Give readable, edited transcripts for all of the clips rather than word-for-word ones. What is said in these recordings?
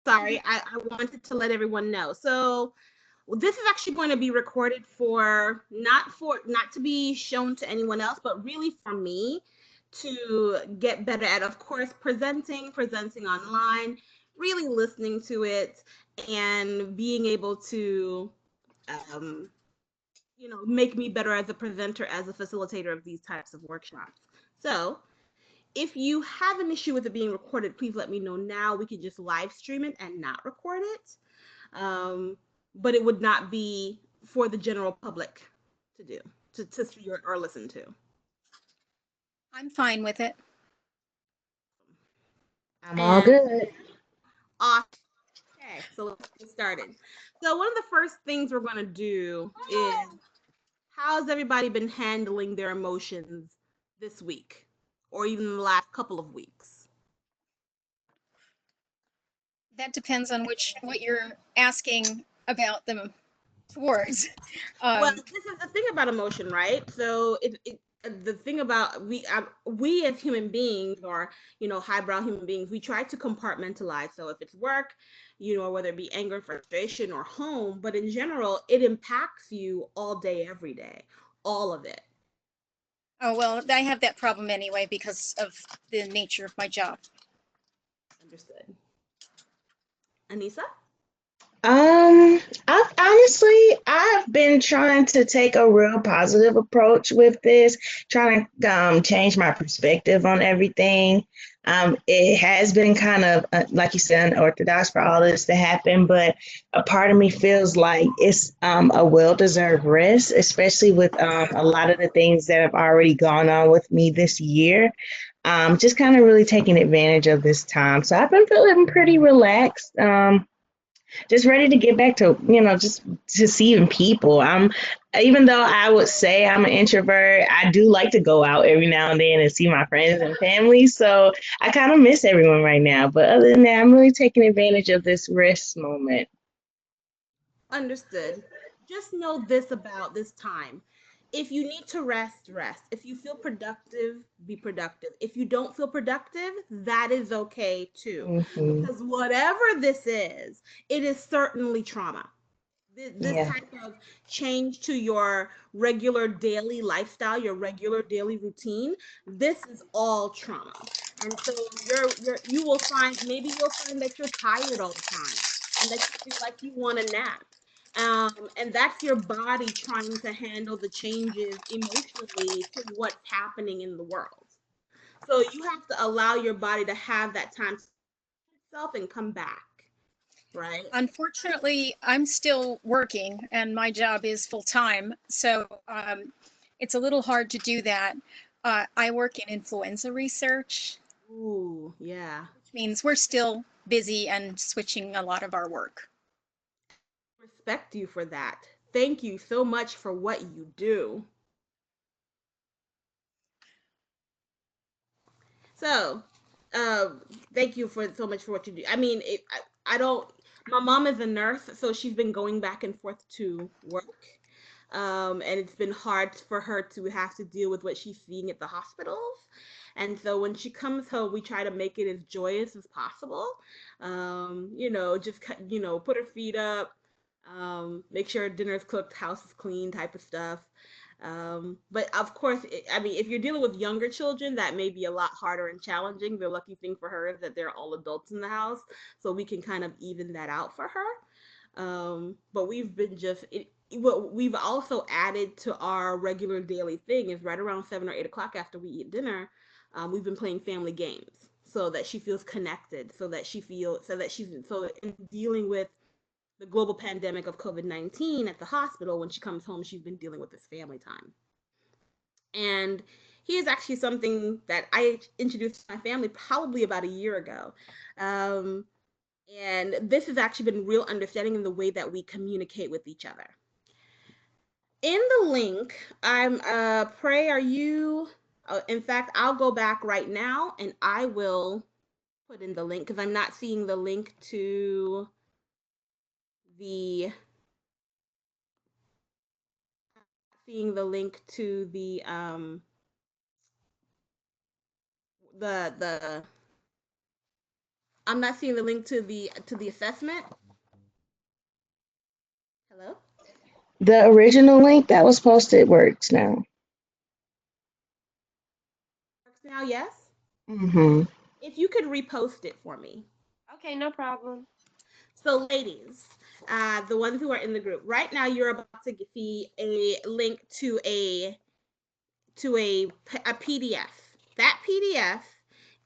sorry. I wanted to let everyone know. So this is actually going to be recorded for not to be shown to anyone else, but really for me to get better at, of course, presenting online, really listening to it, and being able to um, make me better as a presenter, as a facilitator of these types of workshops. So if you have an issue with it being recorded, please let me know now. We could just live stream it and not record it. But it would not be for the general public to do, to see or listen to. I'm fine with it. I'm all And good. awesome. Okay, so let's get started. So one of the first things we're going to do is, how's everybody been handling their emotions this week or even the last couple of weeks? That depends on what you're asking about them towards. Well, Um, this is the thing about emotion, right? So the thing about we as human beings, or highbrow human beings, we try to compartmentalize. So if it's work, whether it be anger, frustration, or home, but in general, it impacts you all day, every day, all of it. oh, well, I have that problem anyway because of the nature of my job. Understood. Anissa? I've honestly, I've been trying to take a real positive approach with this, trying to change my perspective on everything. It has been kind of, like you said, unorthodox for all this to happen, but a part of me feels like it's a well-deserved rest, especially with a lot of the things that have already gone on with me this year. Just kind of really taking advantage of this time. So I've been feeling pretty relaxed. Just ready to get back to just to seeing people. Even though I would say I'm an introvert, I do like to go out every now and then and see my friends and family, so I kind of miss everyone right now. But other than that, I'm really taking advantage of this rest moment. Understood. Just know this about this time. If you need to rest, rest. If you feel productive, be productive. If you don't feel productive, that is okay too. Hmm. Because whatever this is, it is certainly trauma. This Yeah. type of change to your regular daily lifestyle, your regular daily routine, this is all trauma. And so you will find, maybe you'll find that you're tired all the time and that you feel like you want a nap. And that's your body trying to handle the changes emotionally to what's happening in the world. So you have to allow your body to have that time to itself and come back, right? Unfortunately, I'm still working and my job is full time, so it's a little hard to do that. I work in influenza research, Ooh, yeah. which means we're still busy and switching a lot of our work. Respect you for that. Thank you so much for what you do. So, thank you for so much for what you do. I mean, I don't. My mom is a nurse, so she's been going back and forth to work, and it's been hard for her to have to deal with what she's seeing at the hospitals. And so when she comes home, we try to make it as joyous as possible. Just put her feet up, make sure dinner's cooked, house is clean, type of stuff. But of course, I mean, if you're dealing with younger children, that may be a lot harder and challenging. The lucky thing for her is that they're all adults in the house, so we can kind of even that out for her. But we've been what we've also added to our regular daily thing is right around 7 or 8 o'clock after we eat dinner, we've been playing family games so that she feels connected, so in dealing with the global pandemic of COVID-19 at the hospital, when she comes home, she's been dealing with this family time. And he is actually something that I introduced to my family probably about a year ago. Um, and this has actually been real understanding in the way that we communicate with each other. In the link, I'm Pray, are you? In fact, I'll go back right now and I will put in the link because I'm not seeing the link to the the I'm not seeing the link to the assessment. Hello? The original link that was posted works now. Works now, yes? Hmm. If you could repost it for me. Okay, no problem. So, ladies, the ones who are in the group, right now you're about to see a link to a PDF. That PDF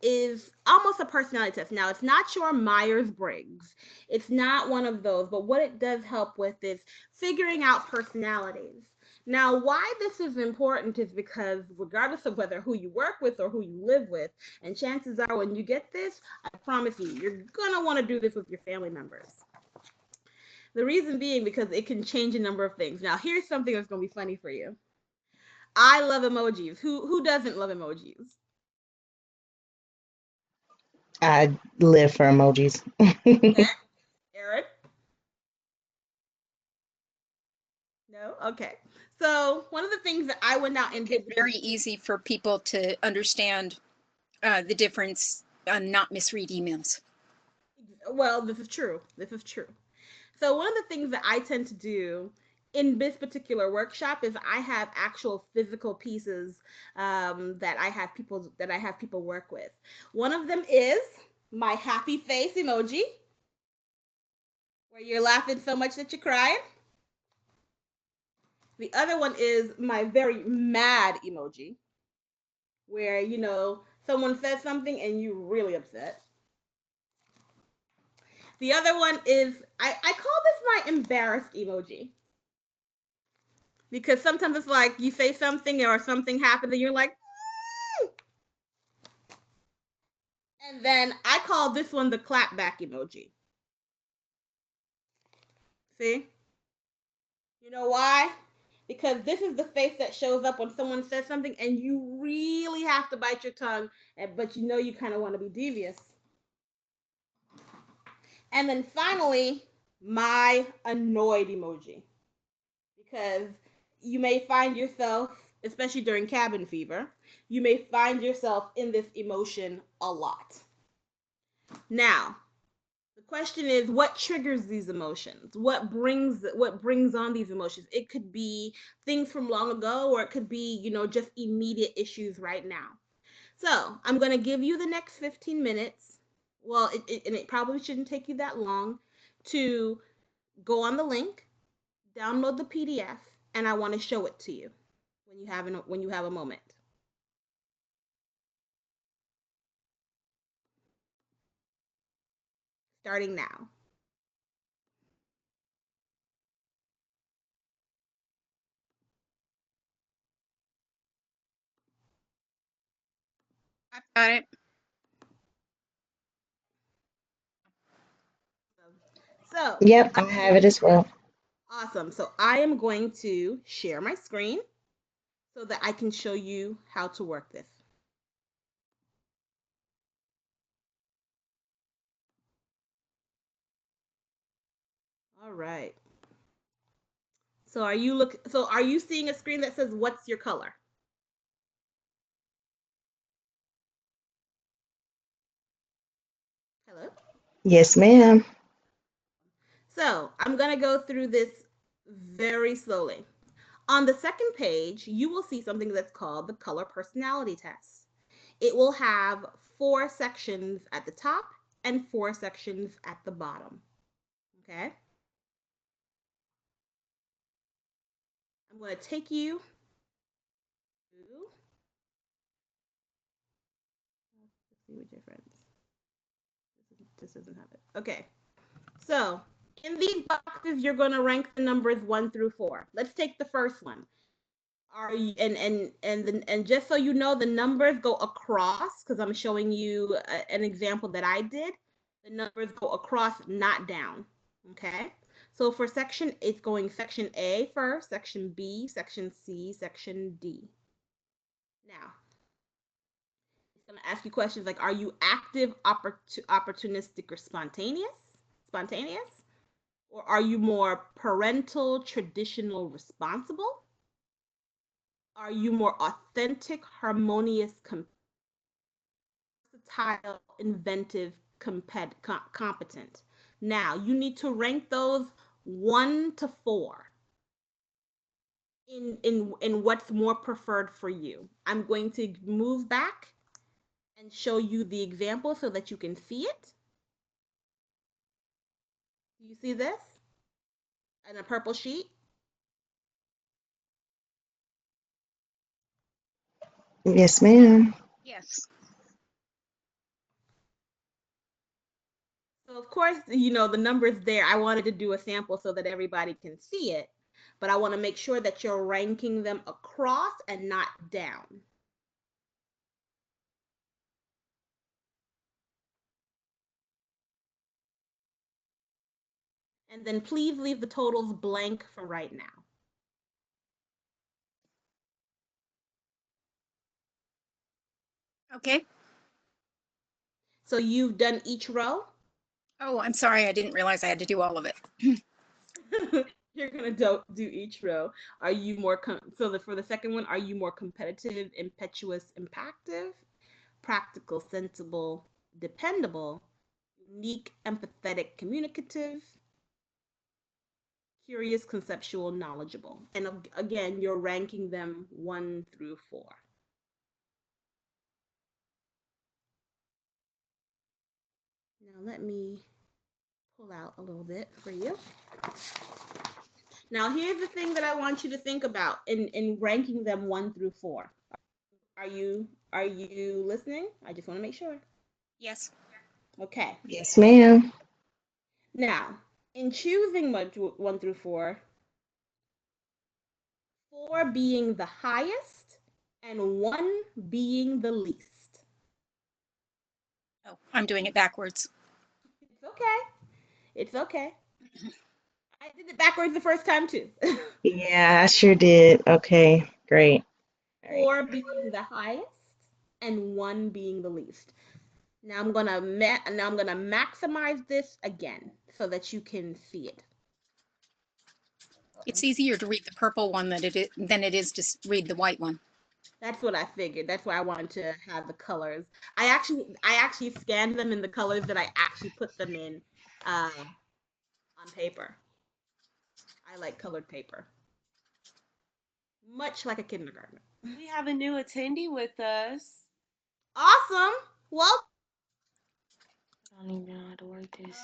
is almost a personality test. Now, it's not your Myers Briggs, it's not one of those, but what it does help with is figuring out personalities. Now, why this is important is because, regardless of whether who you work with or who you live with, and chances are when you get this, I promise you, you're gonna want to do this with your family members. The reason being because it can change a number of things. Now, here's something that's gonna be funny for you. I love emojis. Who doesn't love emojis? I live for emojis. Okay, Eric. No. Okay. So one of the things that I went out and It's did because very easy for people to understand the difference and not misread emails. well, this is true. This is true. So one of the things that I tend to do in this particular workshop is I have actual physical pieces that I have people work with. One of them is my happy face emoji, where you're laughing so much that you're crying. The other one is my very mad emoji, where someone says something and you really upset. The other one is I call this my embarrassed emoji because sometimes it's like you say something or something happens and you're like, "Mm." And then I call this one the clapback emoji. See? You know why? Because this is the face that shows up when someone says something and you really have to bite your tongue, but you know you kind of want to be devious. And then finally, my annoyed emoji. Because you may find yourself, especially during cabin fever, you may find yourself in this emotion a lot. Now, the question is what triggers these emotions? What brings on these emotions? It could be things from long ago or it could be, just immediate issues right now. So, I'm going to give you the next 15 minutes. Well, and it probably shouldn't take you that long to go on the link, download the PDF, and I want to show it to you when you have a moment. Starting now. I've got it. So, Yep, I have it as well. awesome. So, I am going to share my screen so that I can show you how to work this. All right. So are you seeing a screen that says what's your color? Hello? Yes, ma'am. So, I'm going to go through this very slowly. On the second page, you will see something that's called the color personality test. It will have 4 sections at the top and 4 sections at the bottom. Okay? I'm going to take you to, let's see what difference. This doesn't have it. Okay. So, in these boxes, you're going to rank the numbers 1 through 4. Let's take the first one. Are you, and just so you know, the numbers go across because I'm showing you an example that I did. The numbers go across, not down. Okay. So for section, it's going section A first, section B, section C, section D. Now, it's going to ask you questions like, are you active, opportunistic, or spontaneous? Spontaneous? Or are you more parental, traditional, responsible? Are you more authentic, harmonious, versatile, inventive, competent. Now, you need to rank those 1 to 4 in what's more preferred for you. I'm going to move back and show you the example so that you can see it. Do you see this in a purple sheet? Yes, ma'am. Yes. So of course, the numbers there. I wanted to do a sample so that everybody can see it, but I want to make sure that you're ranking them across and not down. And then please leave the totals blank for right now. Okay. So you've done each row. Oh, I'm sorry. I didn't realize I had to do all of it. You're gonna do each row. Are you more for the second one? Are you more competitive, impetuous, impactive, practical, sensible, dependable, unique, empathetic, communicative, curious, conceptual, knowledgeable? And again, you're ranking them 1 through 4. Now let me pull out a little bit for you. Now here's the thing that I want you to think about in ranking them 1 through 4. Are you listening? I just want to make sure. Yes. Okay. Yes, ma'am. Now, in choosing 1 through 4, 4 being the highest and 1 being the least. Oh, I'm doing it backwards. It's okay. It's okay. I did it backwards the first time too. Yeah, I sure did. Okay, great. All right. 4 being the highest and 1 being the least. Now I'm gonna maximize this again so that you can see it. It's easier to read the purple one than it is to read the white one. That's what I figured. That's why I wanted to have the colors. I actually scanned them in the colors that I actually put them in on paper. I like colored paper, much like a kindergartner. We have a new attendee with us. Awesome. Well, I don't even know how to work this.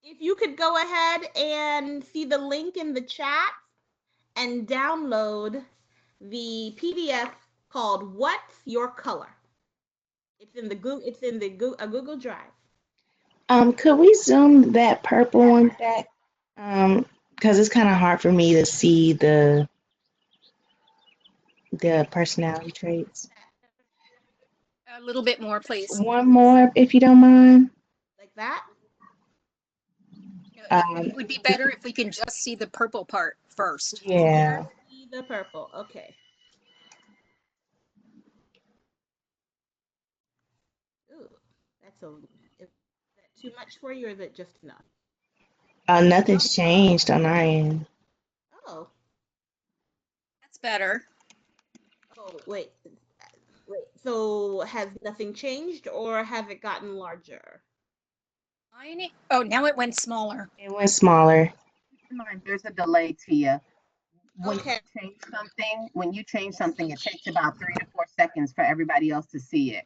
if you could go ahead and see the link in the chat and download the PDF called "What's Your Color?" It's in a Google Drive. Could we zoom that purple one back? Because it's kind of hard for me to see the personality traits. A little bit more, please. One more, if you don't mind. Like that. It would be better if we can just see the purple part first. Yeah. See the purple. Okay. Ooh, is that too much for you, or is it just enough? Nothing's changed on our end. Oh, That's better. oh, wait. So has nothing changed, or has it gotten larger? Oh, now it went smaller. It went smaller. Mind there's a delay, Tia. Okay. When you change something, it takes about 3 to 4 seconds for everybody else to see it.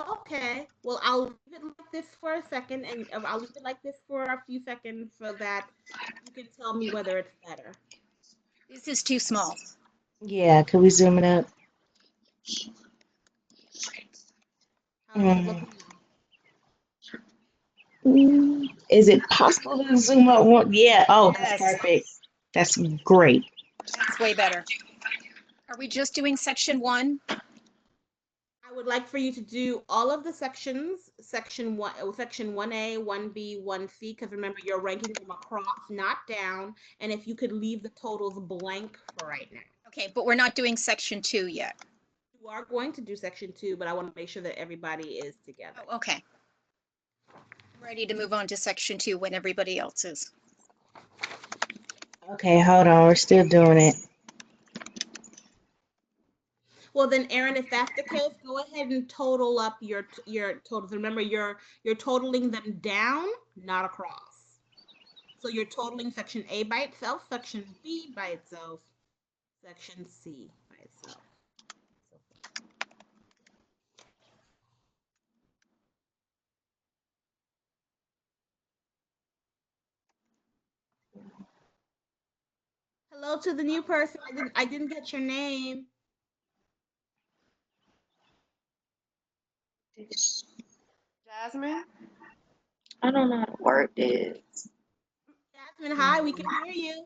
Okay. Well, I'll leave it like this for a second, and I'll leave it like this for a few seconds so that you can tell me whether it's better. This is too small. Yeah, could we zoom it up? How does it look now? Is it possible to zoom up one? Yeah. Oh, that's Yes. perfect. That's great. That's way better. Are we just doing section 1? I would like for you to do all of the sections, section 1A, 1B, 1C, because remember you're ranking them across, not down. And if you could leave the totals blank for right now. Okay, but we're not doing section 2 yet. You are going to do section 2, but I want to make sure that everybody is together. Oh, okay. I'm ready to move on to section 2 when everybody else is. Okay, hold on. We're still doing it. Well, then, Aaron, if that's the case, go ahead and total up your totals. Remember, you're totaling them down, not across. So you're totaling section A by itself, section B by itself, section C by itself. Hello to the new person. I didn't get your name. This, Jasmine? I don't know how to work this. Jasmine, hi, we can hear you.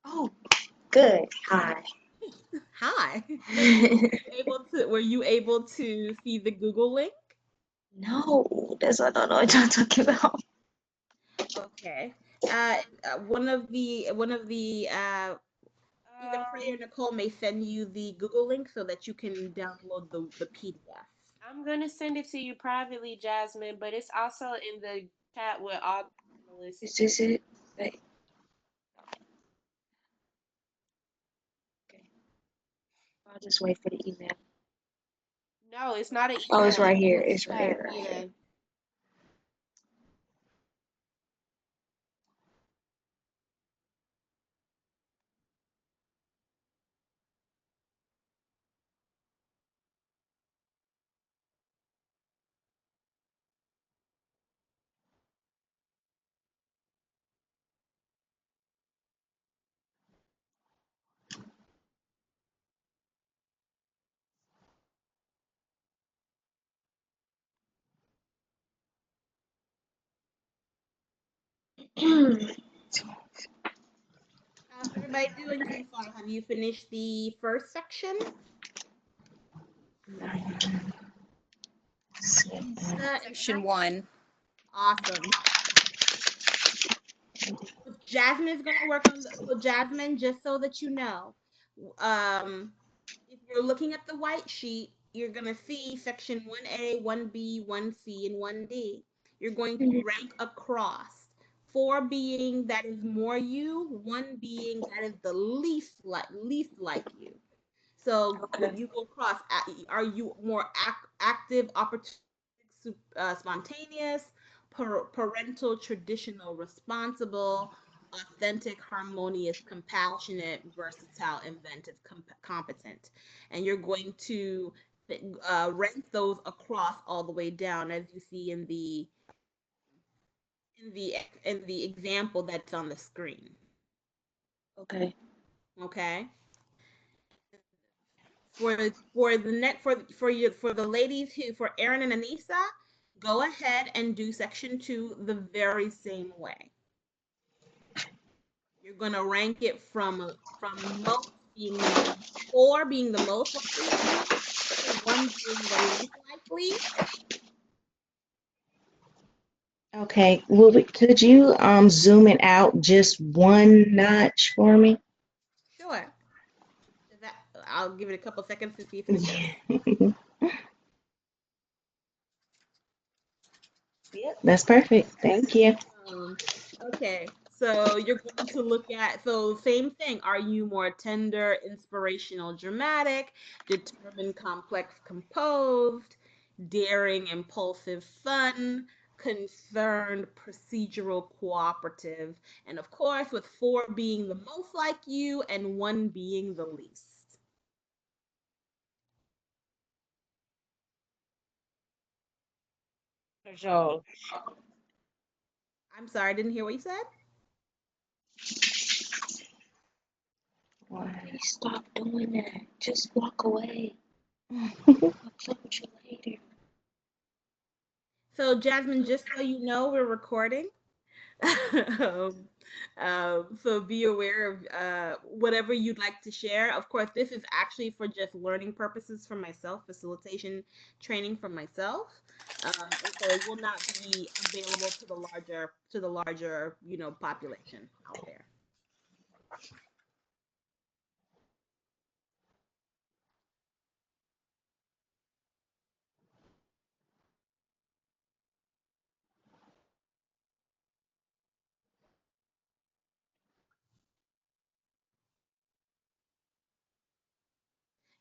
Oh, good. Hi. Hi. Were you able to see the Google link? No, that's what I don't know what y'all talking about. Okay. One of the either Freya or Nicole may send you the Google link so that you can download the PDF. I'm gonna send it to you privately, Jasmine, but it's also in the chat with all the panelists. Is this it? Wait, okay. I'll just wait for the email. No, it's not an Oh, it's email. right It's here. in the It's right chat. here. Right Yeah. here. How's everybody doing so far? Have you finished the first section? Lisa and Section 1. awesome. Jasmine is gonna work on so Jasmine, just so that you know, um, if you're looking at the white sheet, you're gonna see section 1A, 1B, 1C, and 1D. You're going to rank across. Four being that is more you, one being that is the least like you. So Okay. when you go across, are you more active, opportunistic, spontaneous, parental, traditional, responsible, authentic, harmonious, compassionate, versatile, inventive, competent? And you're going to rank those across all the way down, as you see in the example that's on the screen. Okay. Okay. For the ladies who for Erin and Anissa, go ahead and do section 2 the very same way. You're gonna rank it from most being 4 being the most likely of you to 1 being the least likely. Okay, could you zoom it out just one notch for me? Sure. That, I'll give it a couple seconds to see if it adjusts. Yep, that's perfect. Thank you. Um, okay, so you're going to look at, so same thing. Are you more tender, inspirational, dramatic, determined, complex, composed, daring, impulsive, fun, concerned, procedural, cooperative, and of course, with 4 being the most like you and 1 being the least. For sure. I'm sorry, I didn't hear what you said. Why stop doing that? Just walk away. I'll play with you later. So, Jasmine, just so you know, we're recording. um, so be aware of whatever you'd like to share. Of course, this is actually for just learning purposes for myself, facilitation training for myself. And so it will not be available to the larger population out there.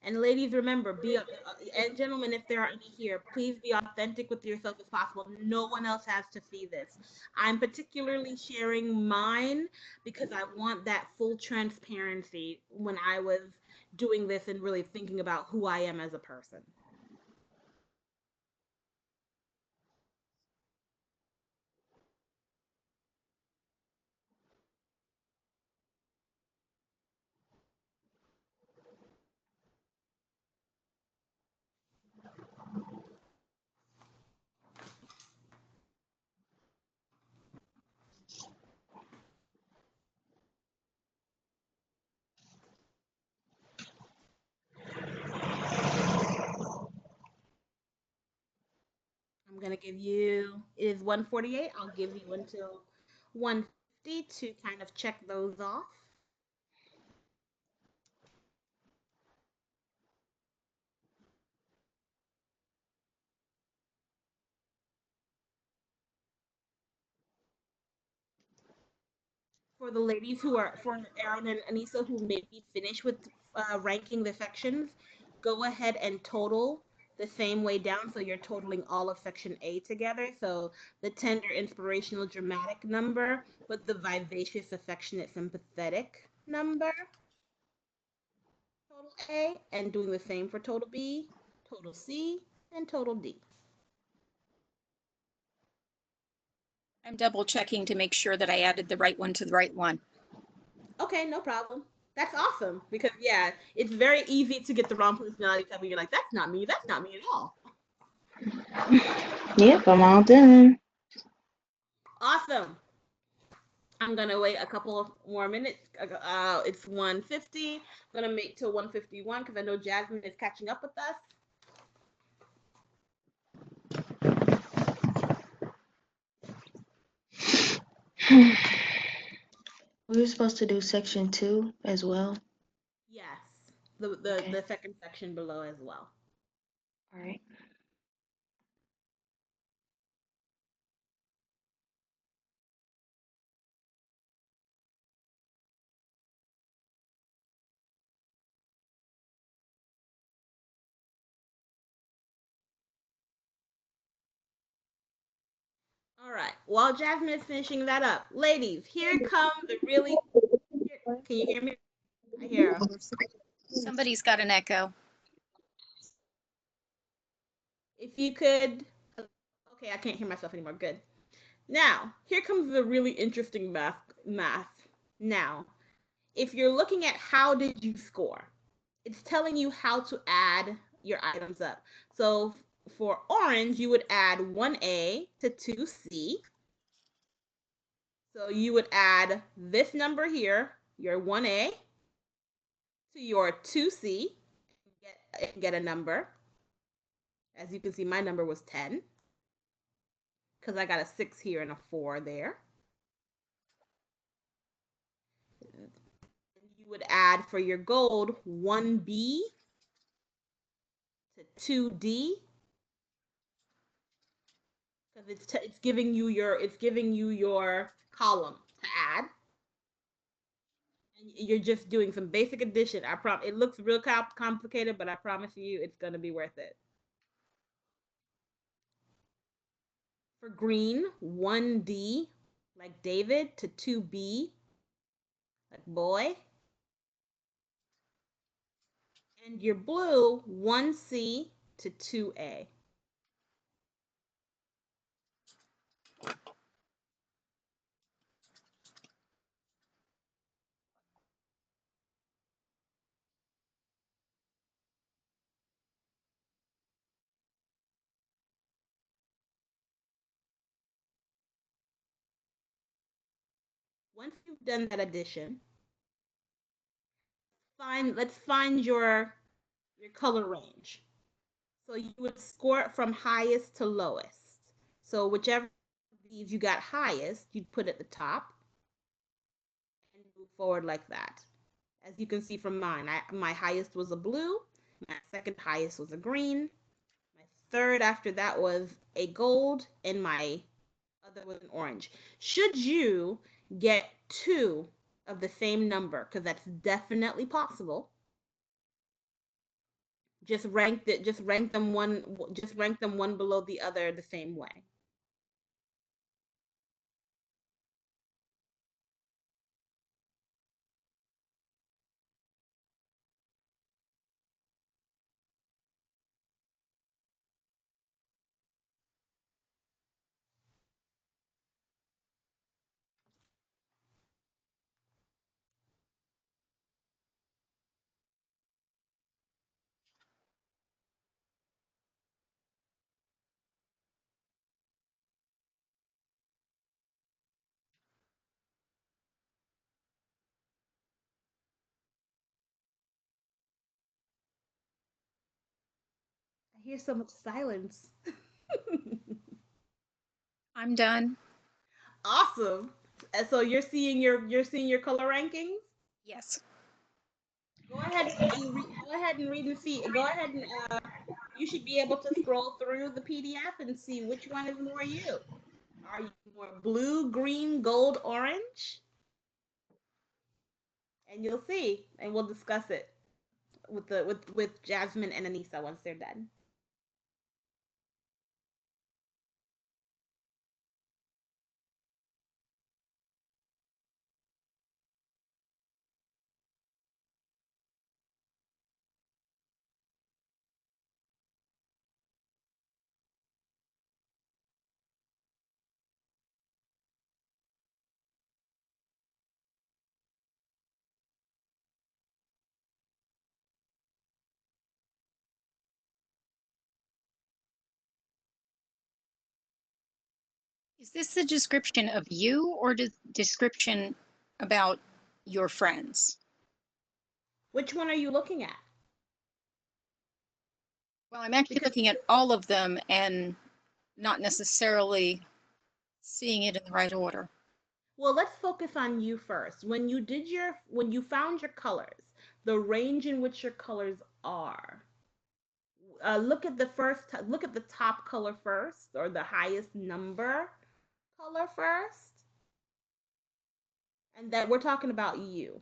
And ladies, remember, and gentlemen, if there are any here, please be authentic with yourself as possible. No one else has to see this. I'm particularly sharing mine because I want that full transparency when I was doing this and really thinking about who I am as a person. I'm gonna give you, it is 1:48. I'll give you until 1:50 to kind of check those off. For the ladies who are, for Erin and Anissa, who may be finished with ranking the sections, go ahead and total the same way down. So you're totaling all of section A together. So the tender, inspirational, dramatic number, with the vivacious, affectionate, sympathetic number, total A, and doing the same for total B, total C, and total D. I'm double checking to make sure that I added the right one to the right one. Okay, no problem. That's awesome because yeah, it's very easy to get the wrong personality type and you're like, that's not me. That's not me at all. Yep, I'm all done. Awesome. I'm gonna wait a couple of more minutes. It's 1:50. I'm gonna make till 1:51 because I know Jasmine is catching up with us. We were supposed to do section 2 as well. Yes, the Okay. the second section below as well. All right. All right. While Jasmine is finishing that up, ladies, here come the really. Can you hear me? I hear her. Somebody's got an echo. If you could. Okay, I can't hear myself anymore. Good. Now, here comes the really interesting math. Now, if you're looking at how did you score, it's telling you how to add your items up. So for orange, you would add 1A to 2C. So you would add this number here, your 1A, to your 2C, and get a number. As you can see, my number was 10 because I got a 6 here and a 4 there. You would add for your gold 1B to 2D because it's giving you your column to add. And you're just doing some basic addition. It looks real complicated, but I promise you it's going to be worth it. For green, 1D like David to 2B like boy. And your blue, 1C to 2A. Once you've done that addition, let's find your color range. So you would score it from highest to lowest. So whichever of these you got highest, you'd put at the top and move forward like that. As you can see from mine, my highest was a blue, my second highest was a green, my third after that was a gold, and my other was an orange. Should you get two of the same number, because that's definitely possible, just rank them one below the other the same way. I hear so much silence. I'm done. Awesome. And so you're seeing your color rankings. Yes. Go ahead and read and see. Go ahead and you should be able to scroll through the PDF and see which one is more you. Are you more blue, green, gold, orange? And you'll see, and we'll discuss it with Jasmine and Anissa once they're done. Is this the description of you or the description about your friends? Which one are you looking at? Well, I'm actually Because looking at all of them and not necessarily seeing it in the right order. well, let's focus on you first. When you found your colors, the range in which your colors are. Look at the top color first, or the highest number color first, and then we're talking about you.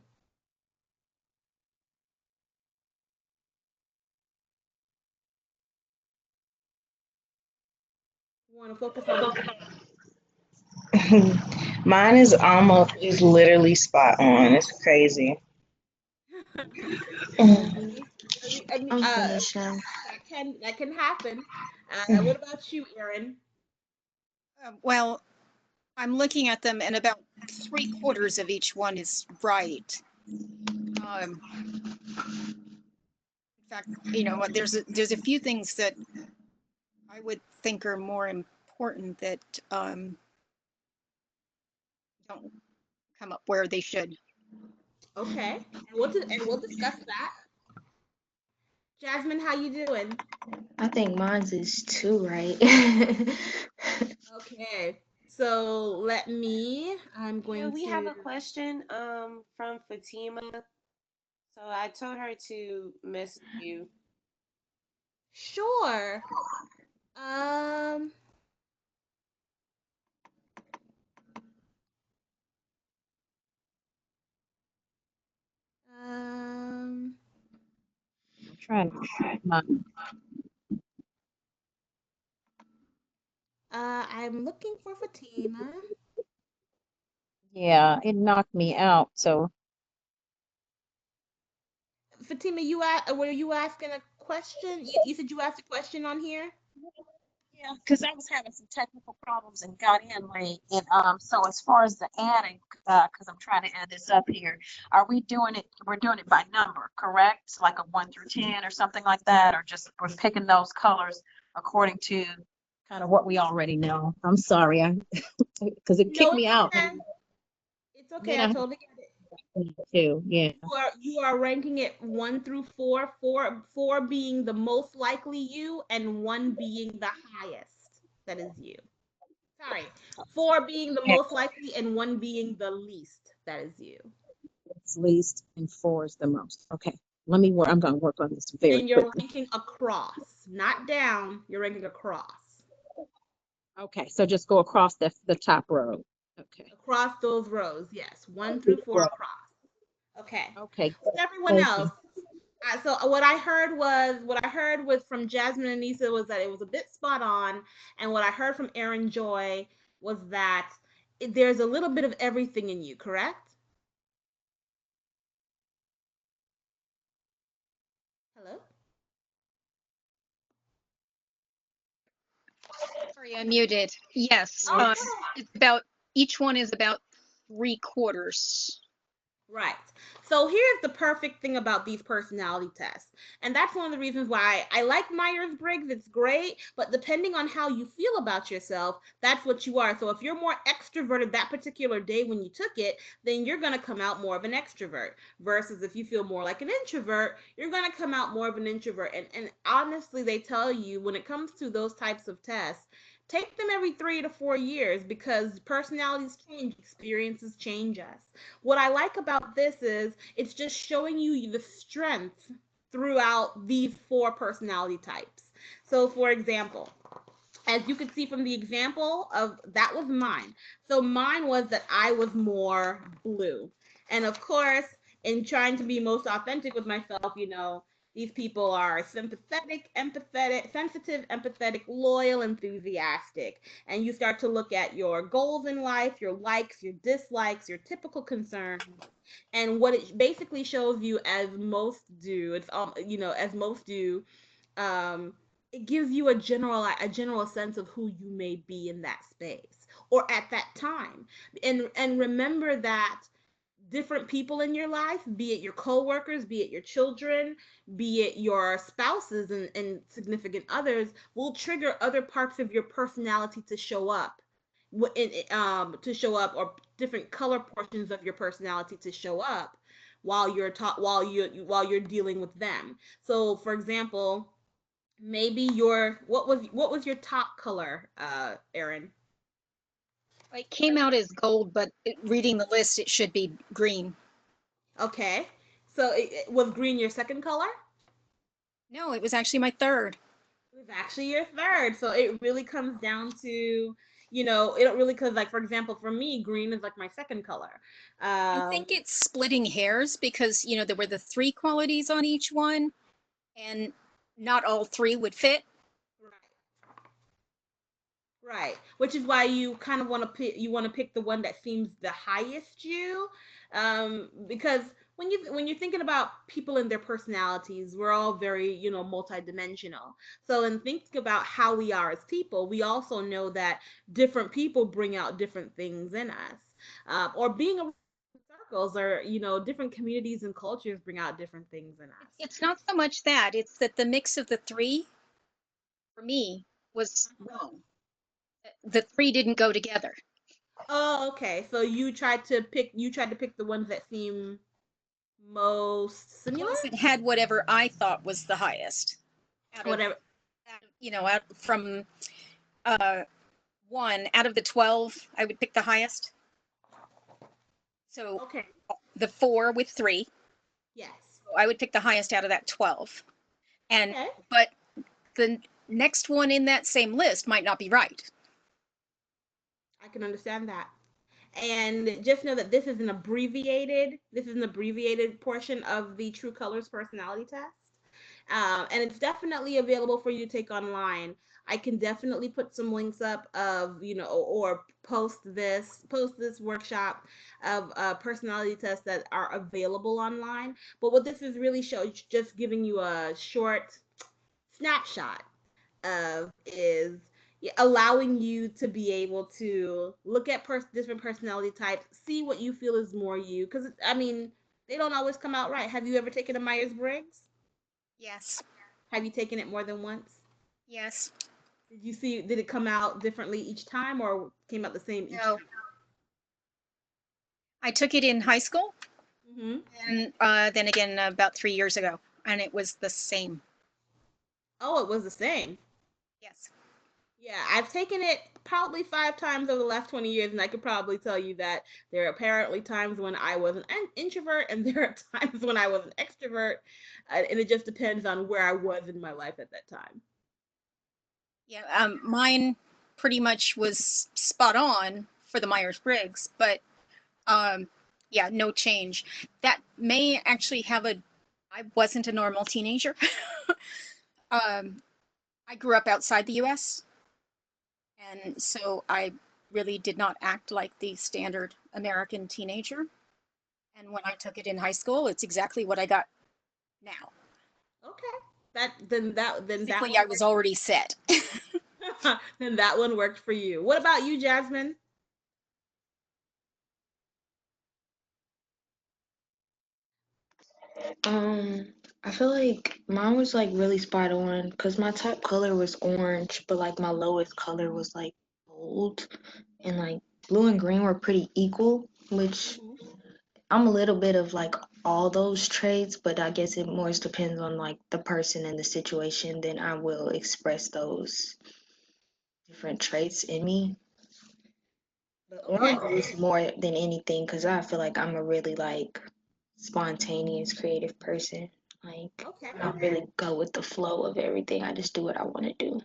You want to focus on which Mine is literally spot on. It's crazy. I Mhm. mean, I mean, I'm finished now. that can happen. What about you, Erin? Well, I'm looking at them and about 3/4 of each one is right. In fact, there's a few things that I would think are more important that don't come up where they should. Okay, and we'll discuss that. Jasmine, how you doing? I think mine's is two, right? Okay, so I'm Yeah, going we have to. a question from Fatima. So I told her to message you. Sure. Um, um, I'm trying to my I'm looking for Fatima. yeah, it knocked me out. So Fatima, were you asking a question? You said you asked a question on here? yeah, because I was having some technical problems and got in late. And so as far as the adding, because I'm trying to add this up here, are we doing it? We're doing it by number, correct? Like a 1 through 10 or something like that, or just we're picking those colors according to kind of what we already know. I'm sorry, I because it No, kicked it's me out. okay. It's And okay. then I I had totally get it. two, yeah. You are ranking it 1 through 4, four being the most likely you, and one being the highest. That is you. Sorry, four being the Yeah, most likely, and one being the least. That is you. it's least and four is the most. Okay, let me work. I'm going to work on this very And you're quickly. ranking across, not down. You're ranking across. Okay, so just go across the top row. Okay. Across those rows, yes. 1 through 4 across. Okay. Okay, With everyone thank else, you. So what I heard was from Jasmine and Nisa was that it was a bit spot on, and what I heard from Aaron Joy was that there's a little bit of everything in you, correct? Hello? Sorry, I muted. Yes, Oh, it's about, each one is about 3/4. right. So here's the perfect thing about these personality tests. And that's one of the reasons why I like Myers-Briggs. It's great, but depending on how you feel about yourself, that's what you are. So if you're more extroverted that particular day when you took it, then you're going to come out more of an extrovert. Versus if you feel more like an introvert, you're going to come out more of an introvert. And honestly, they tell you when it comes to those types of tests, take them every 3 to 4 years because personalities change, experiences change us. What I like about this is it's just showing you the strength throughout these four personality types. So, for example, as you can see from the example of that was mine. So mine was that I was more blue. And of course, in trying to be most authentic with myself, these people are sympathetic, empathetic, sensitive, empathetic, loyal, enthusiastic. And you start to look at your goals in life, your likes, your dislikes, your typical concerns. And what it basically shows you as most do, as most do, um, it gives you a general sense of who you may be in that space or at that time. And remember that different people in your life, be it your coworkers, be it your children, be it your spouses and significant others, will trigger other parts of your personality to show up. Or different color portions of your personality to show up while you're dealing with them. So, for example, maybe your what was your top color, Erin? It came out as gold, but reading the list, it should be green. Okay, so it was green your second color? No, it was actually my third. It was actually your third. So it really comes down to, it really, because, like, for example, for me, green is like my second color. I think it's splitting hairs because, there were the three qualities on each one, and not all three would fit. Right. Which is why you kind of want to pick the one that seems the highest you, because when you're thinking about people and their personalities, we're all very, multidimensional. So in thinking about how we are as people, we also know that different people bring out different things in us, or being around circles, or different communities and cultures bring out different things in us. It's not so much that, it's that the mix of the three for me was wrong. The three didn't go together. Oh, okay. So you tried to pick the ones that seem most similar? Plus, it had whatever I thought was the highest out of, Whatever. out from uh, out of the 12, I would pick the highest. So Okay. the 4 with 3, Yes. I would pick the highest out of that 12. And Okay. but the next one in that same list might not be right. I can understand that. And just know that this is an abbreviated portion of the True Colors personality test. And it's definitely available for you to take online. I can definitely put some links up of, or post this workshop of personality tests that are available online. But what this is really just giving you a short snapshot of is allowing you to be able to look at different personality types, see what you feel is more you. Because, I mean, they don't always come out right. Have you ever taken a Myers Briggs? Yes. Have you taken it more than once? Yes. Did it come out differently each time or came out the same each No. I took it in high school, time? and then again about 3 years ago, and it was the same. Oh, it was the same. Yes. Yeah, I've taken it probably 5 times over the last 20 years, and I could probably tell you that there are apparently times when I was an introvert, and there are times when I was an extrovert, and it just depends on where I was in my life at that time. Yeah. Mine pretty much was spot on for the Myers-Briggs, but yeah, no change. That may actually have a I wasn't a normal teenager. um, I grew up outside the US, and so I really did not act like the standard American teenager. And when I took it in high school, it's exactly what I got now. Okay. That Basically, one I was already set. then that one worked for you. What about you, Jasmine? Um, I feel like mine was like really spot on because my top color was orange, but like my lowest color was like gold, and like blue and green were pretty equal, which Hmm. I'm a little bit of like all those traits, but I guess it more depends on like the person and the situation. Then I will express those different traits in me. But Okay. orange is more than anything because I feel like I'm a really like spontaneous, creative person. Like Okay. I don't really go with the flow of everything. I just do what I want to do.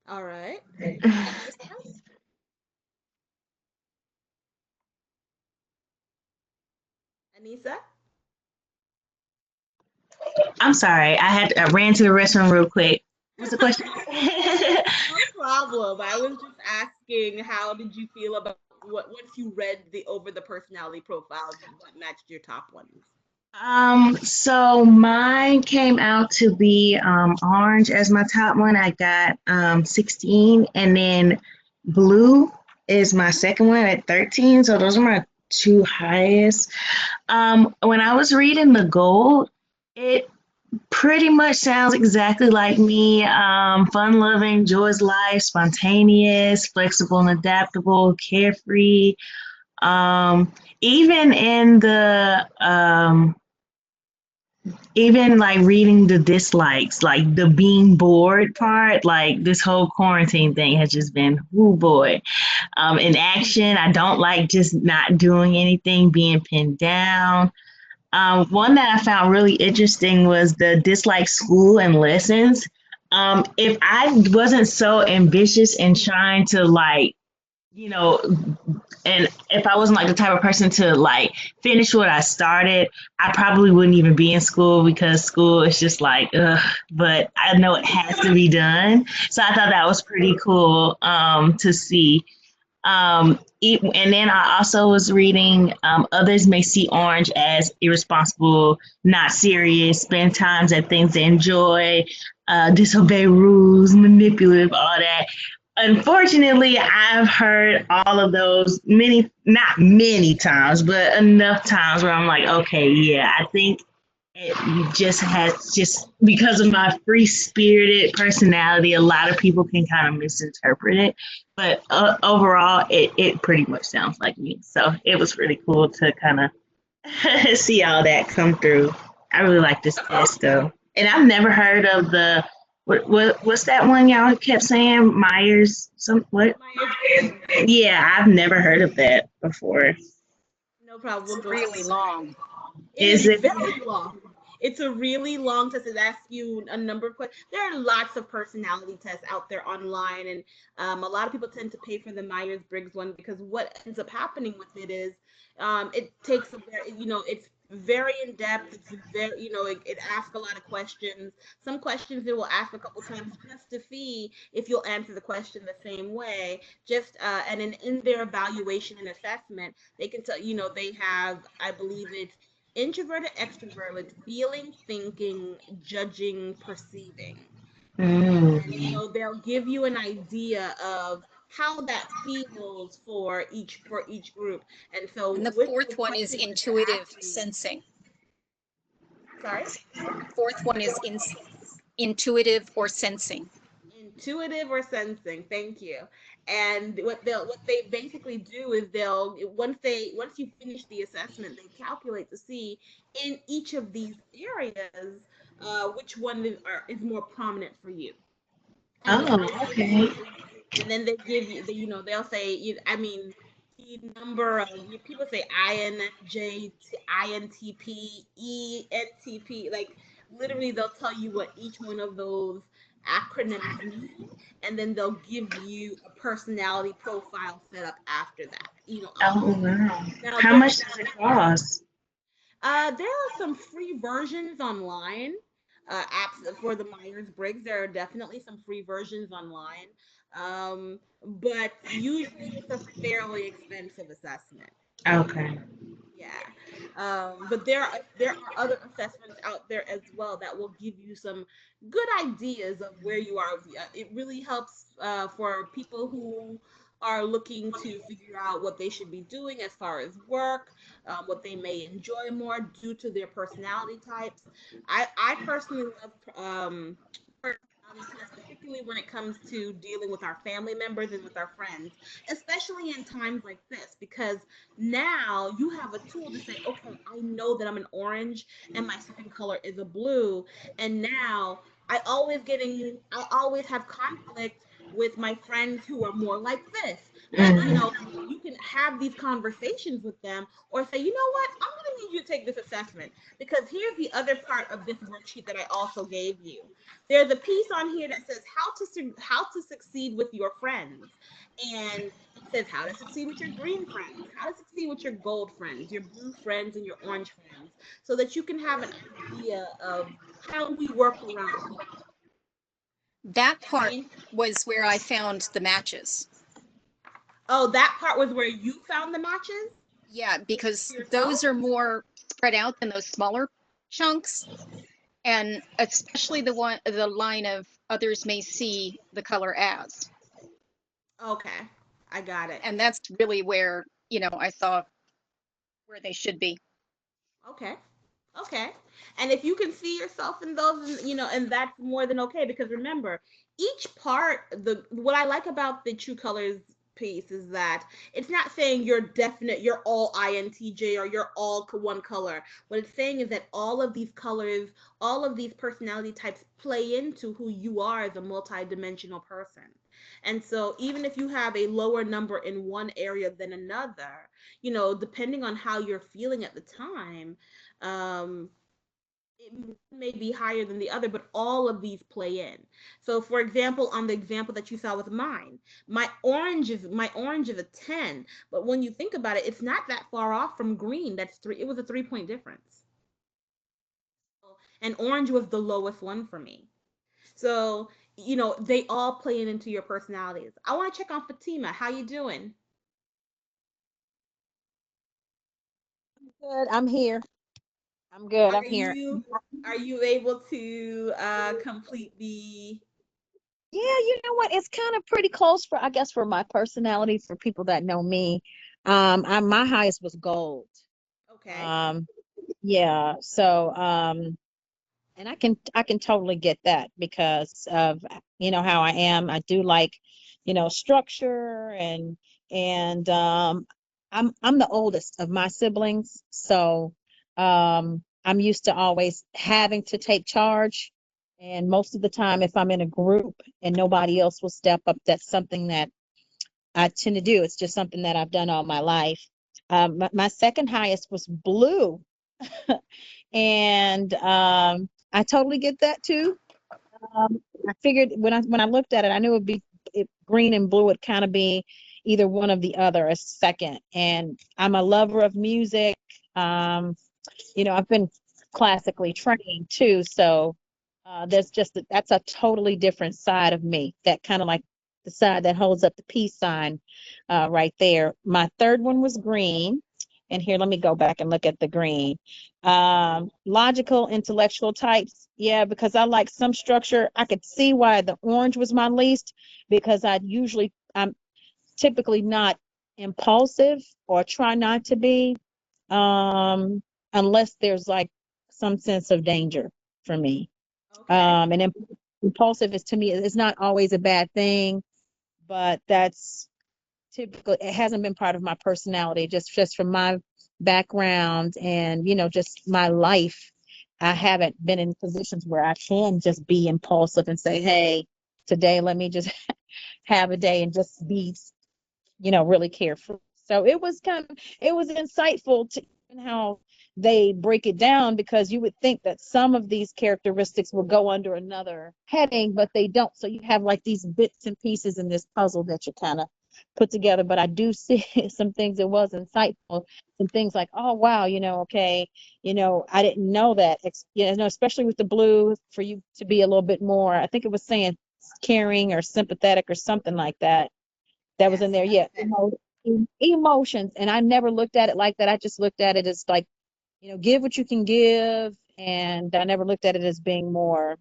All right. Anissa? Anissa? I'm sorry. I ran to the restroom real quick. What's the question? No problem. I was just asking, how did you feel about what once you read the over the personality profiles, what matched your top ones? So mine came out to be orange as my top one. I got 16, and then blue is my second one at 13. So those are my two highest. When I was reading the gold, it pretty much sounds exactly like me. Fun loving, joys life, spontaneous, flexible and adaptable, carefree. Even in the even like reading the dislikes, like the being bored part, like this whole quarantine thing has just been, oh boy. In action, I don't like just not doing anything, being pinned down. One that I found really interesting was the dislike school and lessons. If I wasn't so ambitious in trying to like, you know, and if I wasn't like the type of person to like finish what I started, I probably wouldn't even be in school because school is just like, ugh, but I know it has to be done. So I thought that was pretty cool to see. And then I also was reading others may see orange as irresponsible, not serious, spend times at things they enjoy, disobey rules, manipulative, all that. Unfortunately, I've heard all of those many, not many times, but enough times where I'm like, okay, yeah, I think it just has just because of my free spirited personality, a lot of people can kind of misinterpret it. But overall, it pretty much sounds like me. So it was really cool to kind of see all that come through. I really like this test though. And I've never heard of the what's that one y'all kept saying? Myers some what? Myers-Briggs. Yeah, I've never heard of that before. No problem. It's We'll go really through it. long. It Is is it? very long. It's a really long test. It asks you a number of questions. There are lots of personality tests out there online, and a lot of people tend to pay for the Myers Briggs one because what ends up happening with it is it takes a very, it's very in depth. It's very, it asks a lot of questions. Some questions it will ask a couple times just to see if you'll answer the question the same way. Just and in their evaluation and assessment, they can tell, they have, I believe it's introverted, extroverted, feeling, thinking, judging, perceiving. And Mm. they'll give you an idea of how that feels for each group. And so And the with the fourth one is questions that they're intuitive asking, sensing. sorry, Fourth one is intuitive or sensing. intuitive or sensing. Thank you. And what they basically do is they'll once you finish the assessment, they calculate to see in each of these areas which one is more prominent for you. And then Oh, okay. they give you they'll say I mean the number of people say INFJ, INTP, ENTP, like literally they'll tell you what each one of those acronyms mean, and then they'll give you a personality profile set up after that, Oh, wow. now How there much does it cost? There are some free versions online, apps for the Myers-Briggs. There are definitely some free versions online, but usually it's a fairly expensive assessment. Okay. Yeah. But there are other assessments out there as well that will give you some good ideas of where you are. It really helps for people who are looking to figure out what they should be doing as far as work, what they may enjoy more due to their personality types. I personally love personality tests, particularly when it comes to dealing with our family members and with our friends, especially in times like this, because now you have a tool to say, okay, I know that I'm an orange and my second color is a blue. And now I always have conflict with my friends who are more like this. But, you can have these conversations with them or say, you know what, I'm going to need you to take this assessment because here's the other part of this worksheet that I also gave you. There's a piece on here that says how to succeed with your friends. And it says how to succeed with your green friends, how to succeed with your gold friends, your blue friends, and your orange friends, so that you can have an idea of how we work around people. That I part mean, was where I found the matches. oh, that part was where you found the matches Yeah, for because yourself? those are more spread out than those smaller chunks. And especially the line of others may see the color as. Okay, I got it. And that's really where, I saw where they should be. Okay. Okay. And if you can see yourself in those, and that's more than okay because remember, each part, the what I like about the True Colors piece is that it's not saying you're all INTJ or you're all one color. What it's saying is that all of these colors, all of these personality types play into who you are as a multidimensional person. And so even if you have a lower number in one area than another, depending on how you're feeling at the time, um, it may be higher than the other, but all of these play in. So, for example, on the example that you saw with mine, my orange is a 10, but when you think about it, it's not that far off from green. That's three. It was a 3 point difference, and orange was the lowest one for me. So, they all play into your personalities. I want to check on Fatima. How you doing? Good. I'm here. I'm good. I'm Are here. you are you able to complete the? Yeah, you know what? It's kind of pretty close for, I guess, for my personality, for people that know me. My highest was gold. Okay. Um, yeah. So, and I can totally get that because of how I am. I do like structure, and I'm the oldest of my siblings, so I'm used to always having to take charge, and most of the time if I'm in a group and nobody else will step up, that's something that I tend to do. It's just something that I've done all my life. My second highest was blue, and I totally get that too. I figured when I looked at it, I knew green and blue would kind of be either one of the other, a second. And I'm a lover of music. Um, I've been classically trained too, so that's a totally different side of me. That kind of like the side that holds up the peace sign, right there. My third one was green, and here, let me go back and look at the green. Logical, intellectual types, yeah, because I like some structure. I could see why the orange was my least because I'm typically not impulsive or try not to be, um, unless there's like some sense of danger for me. Okay. And impulsive is, to me, it's not always a bad thing, but that's typically, it hasn't been part of my personality, just from my background and just my life. I haven't been in positions where I can just be impulsive and say, hey, today let me just have a day and just be really careful. So it was insightful to even how they break it down, because you would think that some of these characteristics will go under another heading, but they don't. So you have like these bits and pieces in this puzzle that you're kind of put together, but I do see some things that was insightful, some things like, oh wow, okay, I didn't know that, especially with the blue, for you to be a little bit more, I think it was saying caring or sympathetic or something like that. That was in Yes, there. Yeah, emotions. And I never looked at it like that. I just looked at it as like, give what you can give. And I never looked at it as being more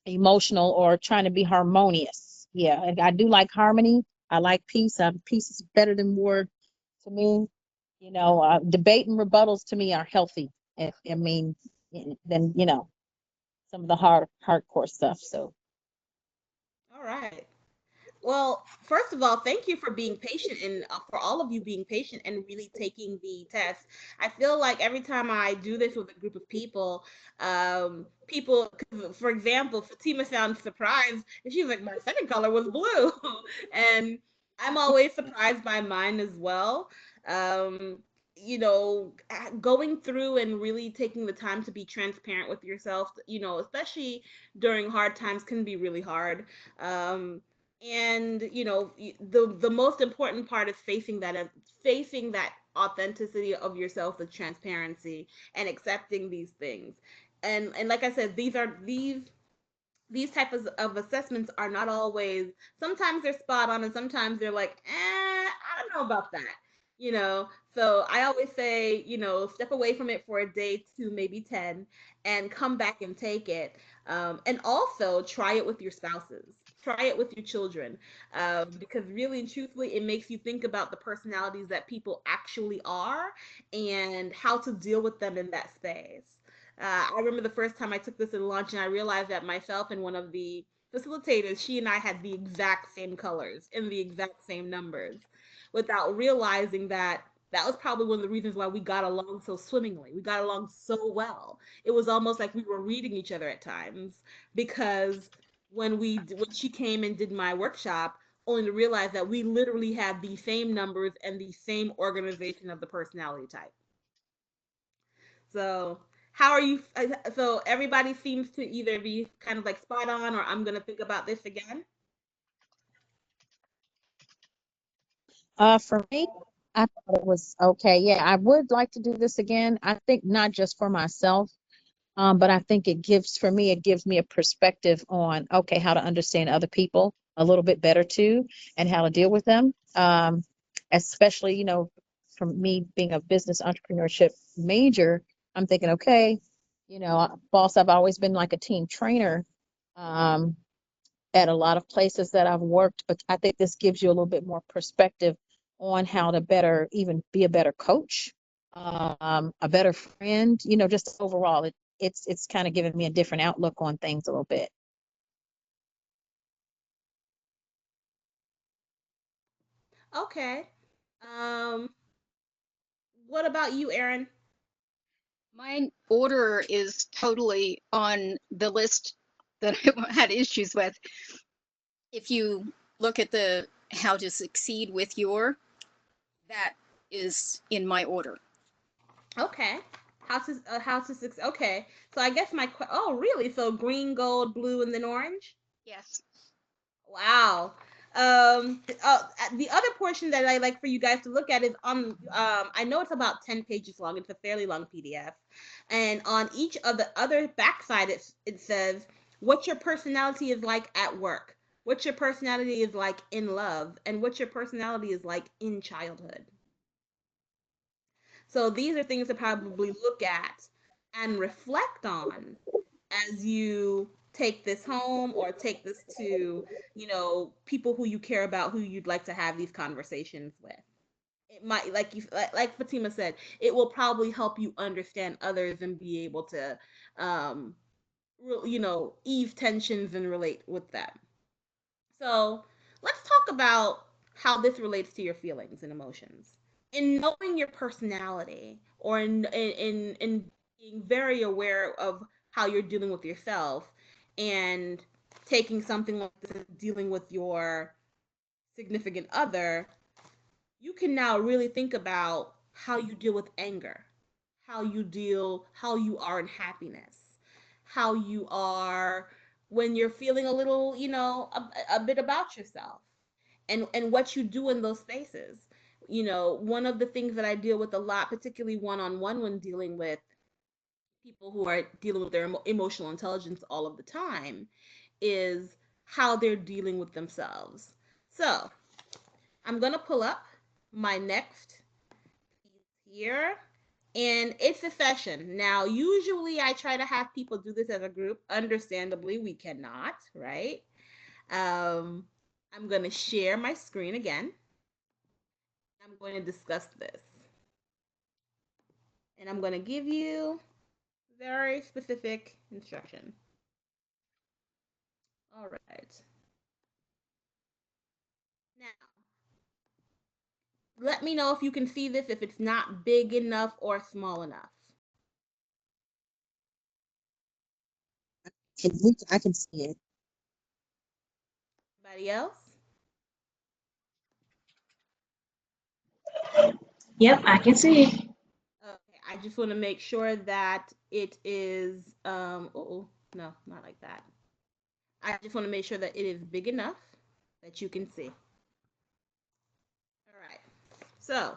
emotional or trying to be harmonious. Yeah, and I do like harmony. I like peace. Peace is better than war to me. Debate and rebuttals to me are healthy. I mean, than some of the hardcore stuff. So All right. Well, first of all, thank you for being patient and for all of you being patient and really taking the test. I feel like every time I do this with a group of people, people, 'cause for example, Fatima sounds surprised and she's like, my second color was blue. And I'm always surprised by mine as well. Um, going through and really taking the time to be transparent with yourself, especially during hard times can be really hard. Um, and the most important part is facing that authenticity of yourself, the transparency, and accepting these things. And like I said, these types of assessments are not always, sometimes they're spot on and sometimes they're like, I don't know about that. So I always say, step away from it for a day, two, maybe 10, and come back and take it. And also try it with your spouses, try it with your children, because really and truthfully, it makes you think about the personalities that people actually are and how to deal with them in that space. I remember the first time I took this in lunch and I realized that myself and one of the facilitators, she and I had the exact same colors and the exact same numbers without realizing that that was probably one of the reasons why we got along so swimmingly. We got along so well. It was almost like we were reading each other at times because when she came and did my workshop, only to realize that we literally had the same numbers and the same organization of the personality type. So, how are you? So, everybody seems to either be kind of like spot on or I'm going to think about this again. for me, I thought it was okay. Yeah, I would like to do this again. I think not just for myself, but I think it gives me a perspective on, okay, how to understand other people a little bit better too, and how to deal with them. Especially, from me being a business entrepreneurship major, I'm thinking, okay, boss, I've always been like a team trainer. Um, at a lot of places that I've worked, but I think this gives you a little bit more perspective on how to better even be a better coach, a better friend, just overall it's kind of given me a different outlook on things a little bit. Okay. Um, what about you, Erin? My order is totally on the list that I had issues with. If you look at the how to succeed with your, that is in my order. Okay. How to succeed? Okay. So I guess oh really? So green, gold, blue, and then orange. Yes. Wow. The other portion that I like for you guys to look at is on. I know it's about 10 pages long. It's a fairly long PDF, and on each of the other backside, it says what your personality is like at work, what your personality is like in love, and what your personality is like in childhood. So these are things to probably look at and reflect on as you take this home or take this to, people who you care about, who you'd like to have these conversations with. It might, like Fatima said, it will probably help you understand others and be able to, um, ease tensions and relate with them. So let's talk about how this relates to your feelings and emotions. In knowing your personality, or in being very aware of how you're dealing with yourself, and taking something like this, dealing with your significant other, you can now really think about how you deal with anger, how you are in happiness, how you are when you're feeling a little, a bit about yourself. and what you do in those spaces. You know, one of the things that I deal with a lot, particularly one-on-one when dealing with people who are dealing with their emotional intelligence all of the time, is how they're dealing with themselves. So I'm gonna pull up my next piece here, and it's a session. Now, usually I try to have people do this as a group. Understandably, we cannot, right? Um, I'm gonna share my screen again. I'm going to discuss this, and I'm gonna give you very specific instruction. All right. Now, let me know if you can see this, if it's not big enough or small enough. I can see it. Anybody else? Yep, I can see it. Okay, I just want to make sure that it is, oh, no, not like that. I just want to make sure that it is big enough that you can see. All right. So,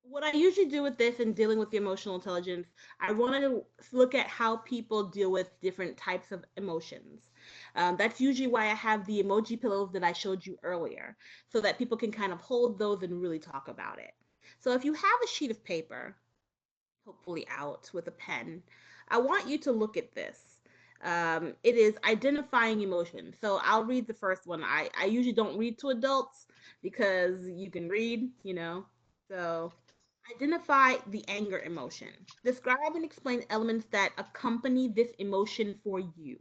what I usually do with this and dealing with the emotional intelligence, I want to look at how people deal with different types of emotions. That's usually why I have the emoji pillows that I showed you earlier, so that people can kind of hold those and really talk about it. So if you have a sheet of paper, hopefully out with a pen, I want you to look at this. It is identifying emotion. So I'll read the first one. I usually don't read to adults because you can read, you know. So identify the anger emotion. Describe and explain elements that accompany this emotion for you.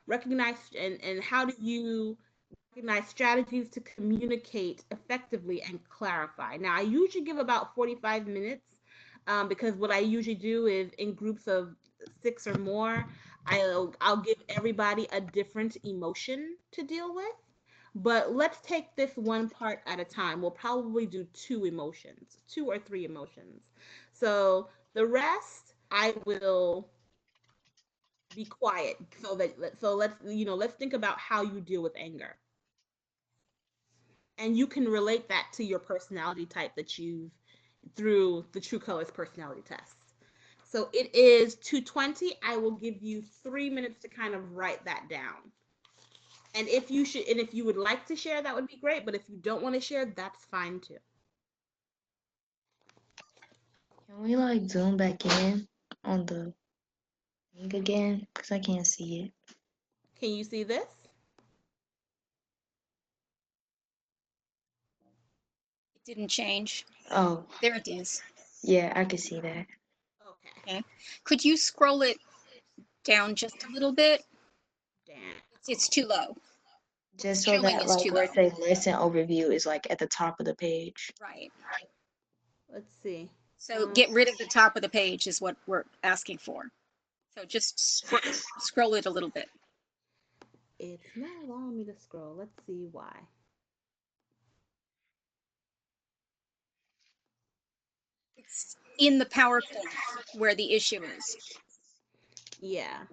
Recognize and how do you recognize strategies to communicate effectively and clarify. Now, I usually give about 45 minutes because what I usually do is in groups of six or more, I'll give everybody a different emotion to deal with. But let's take this one part at a time. We'll probably do two emotions, two or three emotions. So the rest, I will be quiet so let's think about how you deal with anger, and you can relate that to your personality type that you've through the True Colors personality test. So it is 2:20. I will give you 3 minutes to kind of write that down. And if you would like to share, that would be great. But if you don't want to share, that's fine too. Can we like zoom back in on the thing again? Because I can't see it. Can you see this? It didn't change. Oh, There it is. yeah, I can see that. Okay. Okay. Could you scroll it down just a little bit? Dan. It's too low. Just so Showing that is like too where low. it say lesson overview is like at the top of the page. Right. Let's see. So get rid of the top of the page is what we're asking for. So just scroll it a little bit. It's not allowing me to scroll. Let's see why. It's in the PowerPoint where the issue is. Yeah.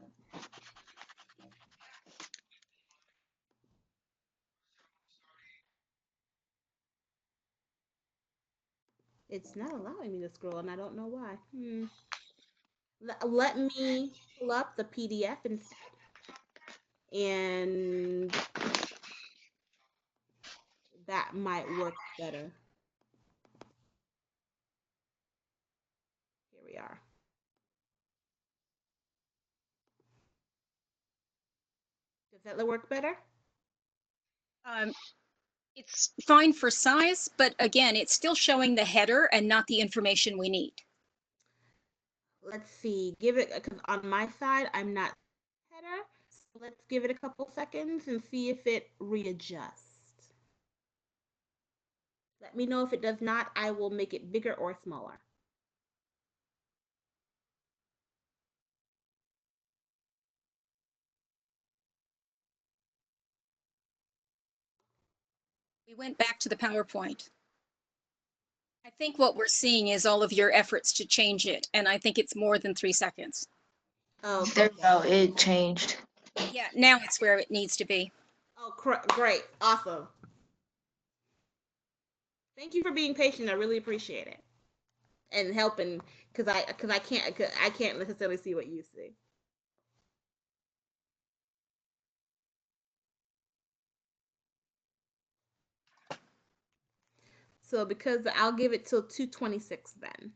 It's not allowing me to scroll, and I don't know why. Let me pull up the PDF instead, and that might work better. Here we are. Does that work better? Um, it's fine for size, but again, it's still showing the header and not the information we need. Let's see. Give it, because on my side, I'm not header. So let's give it a couple seconds and see if it readjusts. Let me know if it does not. I will make it bigger or smaller. We went back to the PowerPoint. I think what we're seeing is all of your efforts to change it, and I think it's more than 3 seconds. Oh, There okay. we go. It changed. Yeah, now it's where it needs to be. Oh, great. Awesome. Thank you for being patient. I really appreciate it. And helping I can't necessarily see what you see. So because I'll give it till 2:26 then.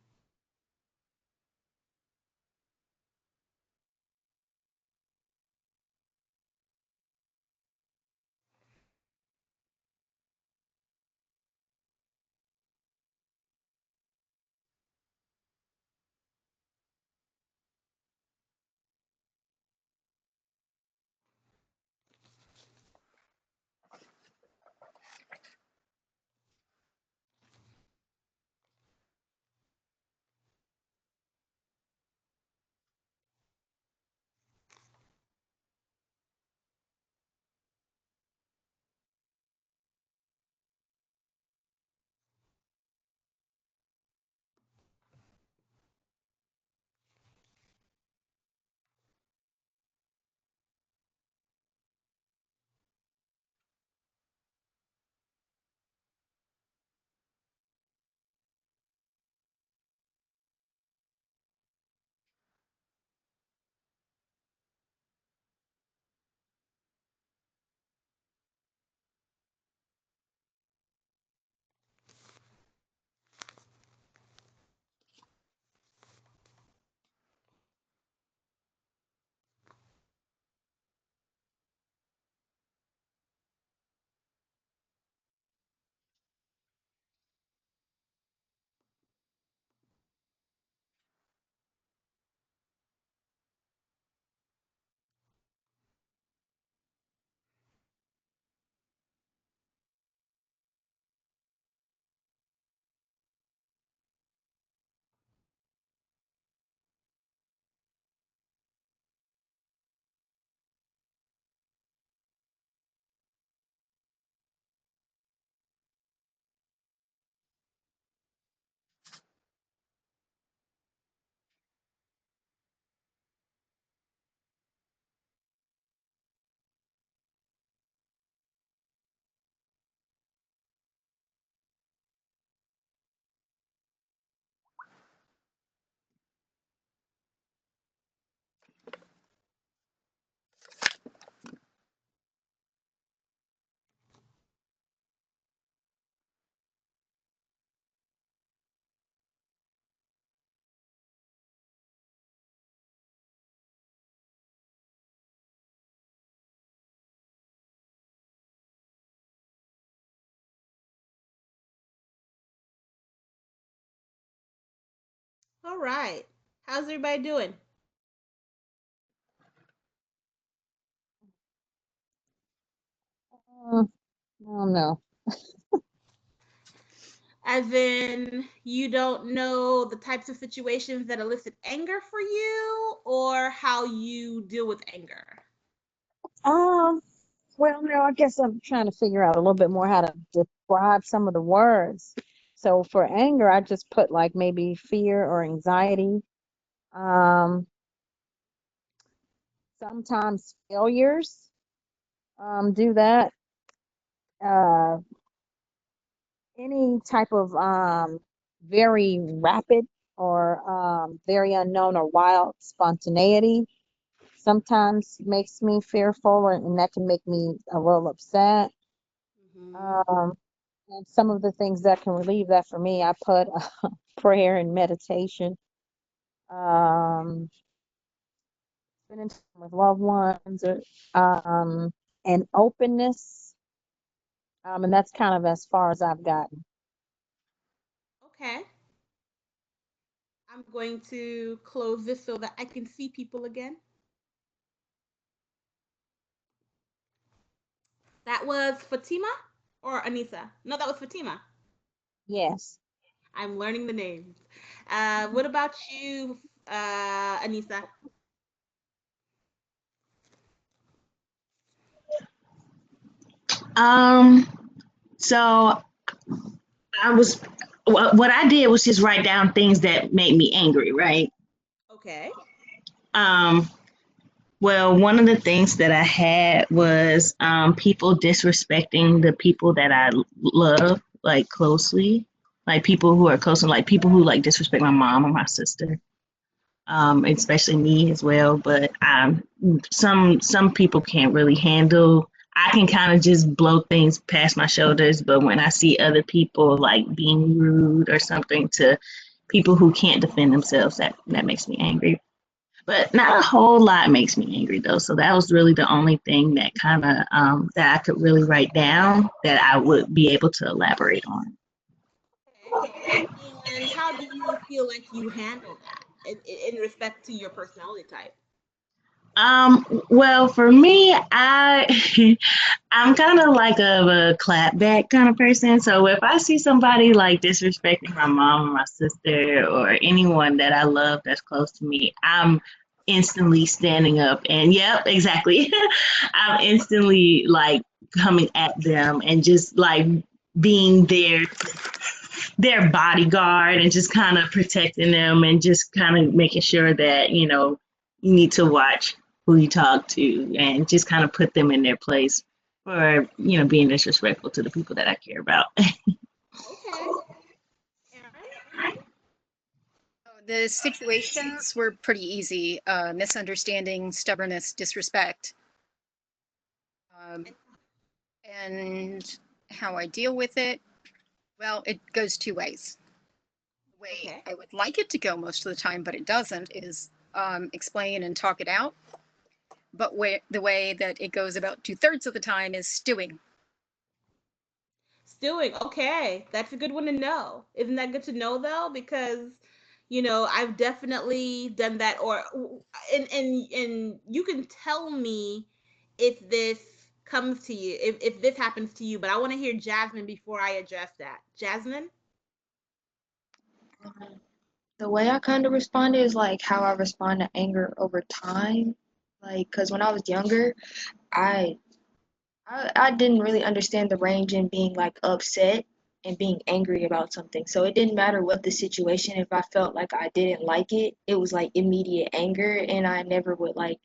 All right. How's everybody doing? I don't know. As in, you don't know the types of situations that elicit anger for you, or how you deal with anger? Um, well, no, I guess I'm trying to figure out a little bit more how to describe some of the words. So for anger, I just put like maybe fear or anxiety. Um, Sometimes failures do that. Uh, any type of very rapid or very unknown or wild spontaneity sometimes makes me fearful, and that can make me a little upset. Hmm. Um, and some of the things that can relieve that for me, I put prayer and meditation, um, spending time with loved ones, and openness. And that's kind of as far as I've gotten. Okay. I'm going to close this so that I can see people again. That was Fatima or Anissa? No, that was Fatima. Yes. I'm learning the names. What about you, Anissa? Um, so I was what I did was just write down things that made me angry, right? Okay. Um, Well, one of the things that I had was people disrespecting the people that I love, like closely, like people who are close, and like people who like disrespect my mom or my sister, especially me as well. But some people can't really handle. I can kind of just blow things past my shoulders, but when I see other people like being rude or something to people who can't defend themselves, that makes me angry. But not a whole lot makes me angry though. So that was really the only thing that kind of that I could really write down that I would be able to elaborate on. Okay. And how do you feel like you handle that in respect to your personality type? Well, for me, I'm kind of like a clapback kind of person. So if I see somebody like disrespecting my mom or my sister or anyone that I love that's close to me, I'm instantly standing up and yep, exactly. I'm instantly like coming at them and just like being their bodyguard and just kind of protecting them and just kind of making sure that, you need to watch who you talk to and just kind of put them in their place for, being disrespectful to the people that I care about. Okay. Aaron? The situations were pretty easy. Misunderstanding, stubbornness, disrespect. And how I deal with it, well, it goes two ways. The way Okay. I would like it to go most of the time, but it doesn't, is explain and talk it out. But the way that it goes about 2/3 of the time is stewing. Stewing. Okay. That's a good one to know. Isn't that good to know though? Because, I've definitely done that and you can tell me if this comes to you, if this happens to you, but I want to hear Jasmine before I address that. Jasmine? The way I kind of responded is like how I respond to anger over time. Like, cause when I was younger, I I didn't really understand the range in being like upset and being angry about something. So it didn't matter what the situation. If I felt like I didn't like it, it was like immediate anger, and I never would like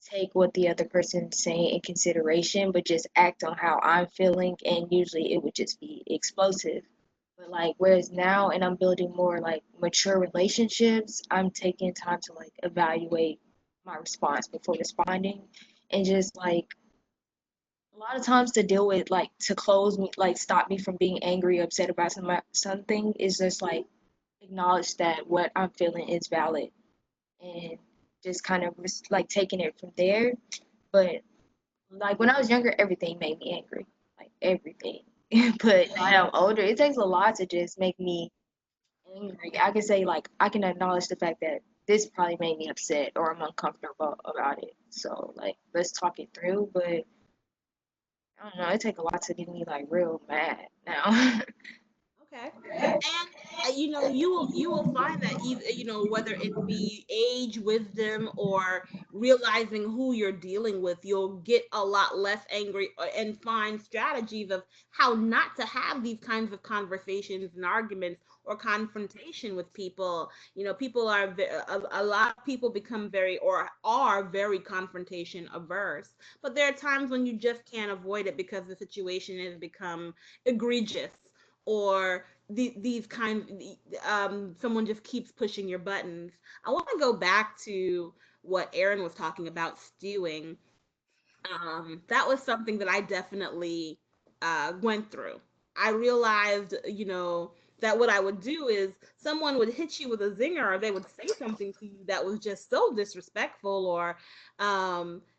take what the other person's saying in consideration, but just act on how I'm feeling, and usually it would just be explosive. But like whereas now and I'm building more like mature relationships, I'm taking time to like evaluate my response before responding and just like a lot of times to deal with like to close me like stop me from being angry or upset about something is just like acknowledge that what I'm feeling is valid and just kind of like taking it from there. But like when I was younger, everything made me angry, like everything. But now that I'm older, it takes a lot to just make me angry. I can say like I can acknowledge the fact that this probably made me upset or I'm uncomfortable about it. So like let's talk it through. But I don't know, it take a lot to get me like real mad now. Okay. And you will find that either whether it be age, wisdom, or realizing who you're dealing with, you'll get a lot less angry and find strategies of how not to have these kinds of conversations and arguments or confrontation with people. People are a lot of people become very or are very confrontation averse, but there are times when you just can't avoid it because the situation has become egregious or these someone just keeps pushing your buttons. I want to go back to what Aaron was talking about stewing. That was something that I definitely went through. I realized, that what I would do is someone would hit you with a zinger or they would say something to you that was just so disrespectful or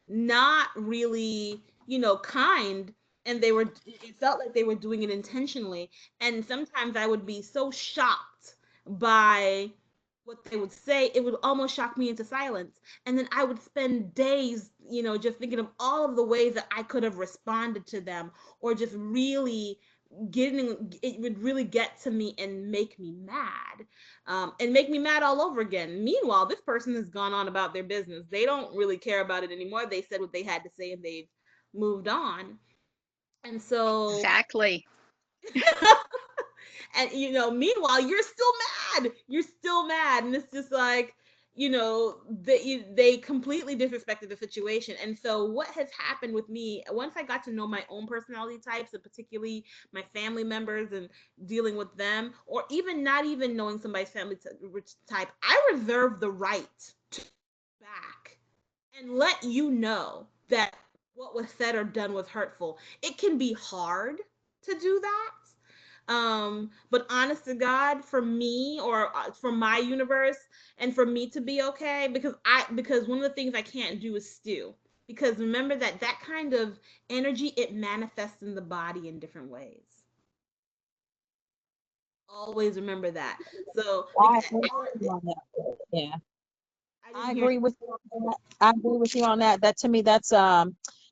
not really, kind. And it felt like they were doing it intentionally. And sometimes I would be so shocked by what they would say, it would almost shock me into silence. And then I would spend days, just thinking of all of the ways that I could have responded to them or just really getting it would really get to me and make me mad and make me mad all over again. Meanwhile, this person has gone on about their business. They don't really care about it anymore. They said what they had to say and they've moved on. And so Exactly. and meanwhile you're still mad, and it's just like, they completely disrespected the situation. And so what has happened with me, once I got to know my own personality types, and particularly my family members and dealing with them, or even not even knowing somebody's family type, I reserve the right to back and let you know that what was said or done was hurtful. It can be hard to do that. But honest to God, for me, or for my universe, and for me to be okay, because one of the things I can't do is stew. Because remember that kind of energy, it manifests in the body in different ways. Always remember that. So I because agree with you on that. Yeah, I I didn't hear. agree with you on that. I agree with you on that. That to me, that's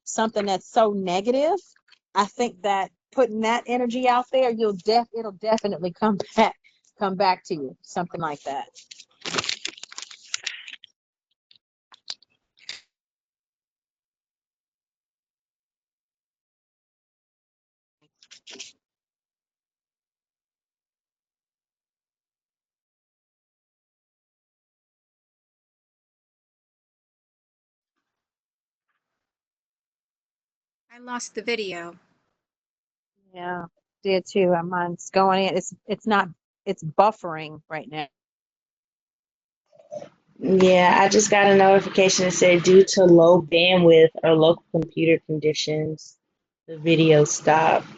something that's so negative. I think that putting that energy out there, it'll definitely come back to you. Something like that. I lost the video. Yeah, did too. Mine's going in. It's buffering right now. Yeah, I just got a notification that said due to low bandwidth or local computer conditions, the video stopped.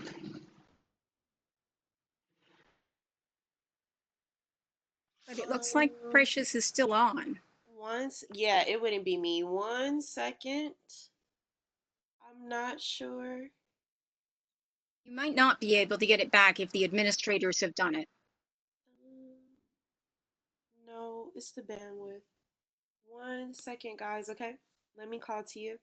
But it looks like Precious is still on. Yeah, it wouldn't be me. 1 second. I'm not sure. You might not be able to get it back if the administrators have done it. No, it's the bandwidth. 1 second, guys, okay? Let me call to you.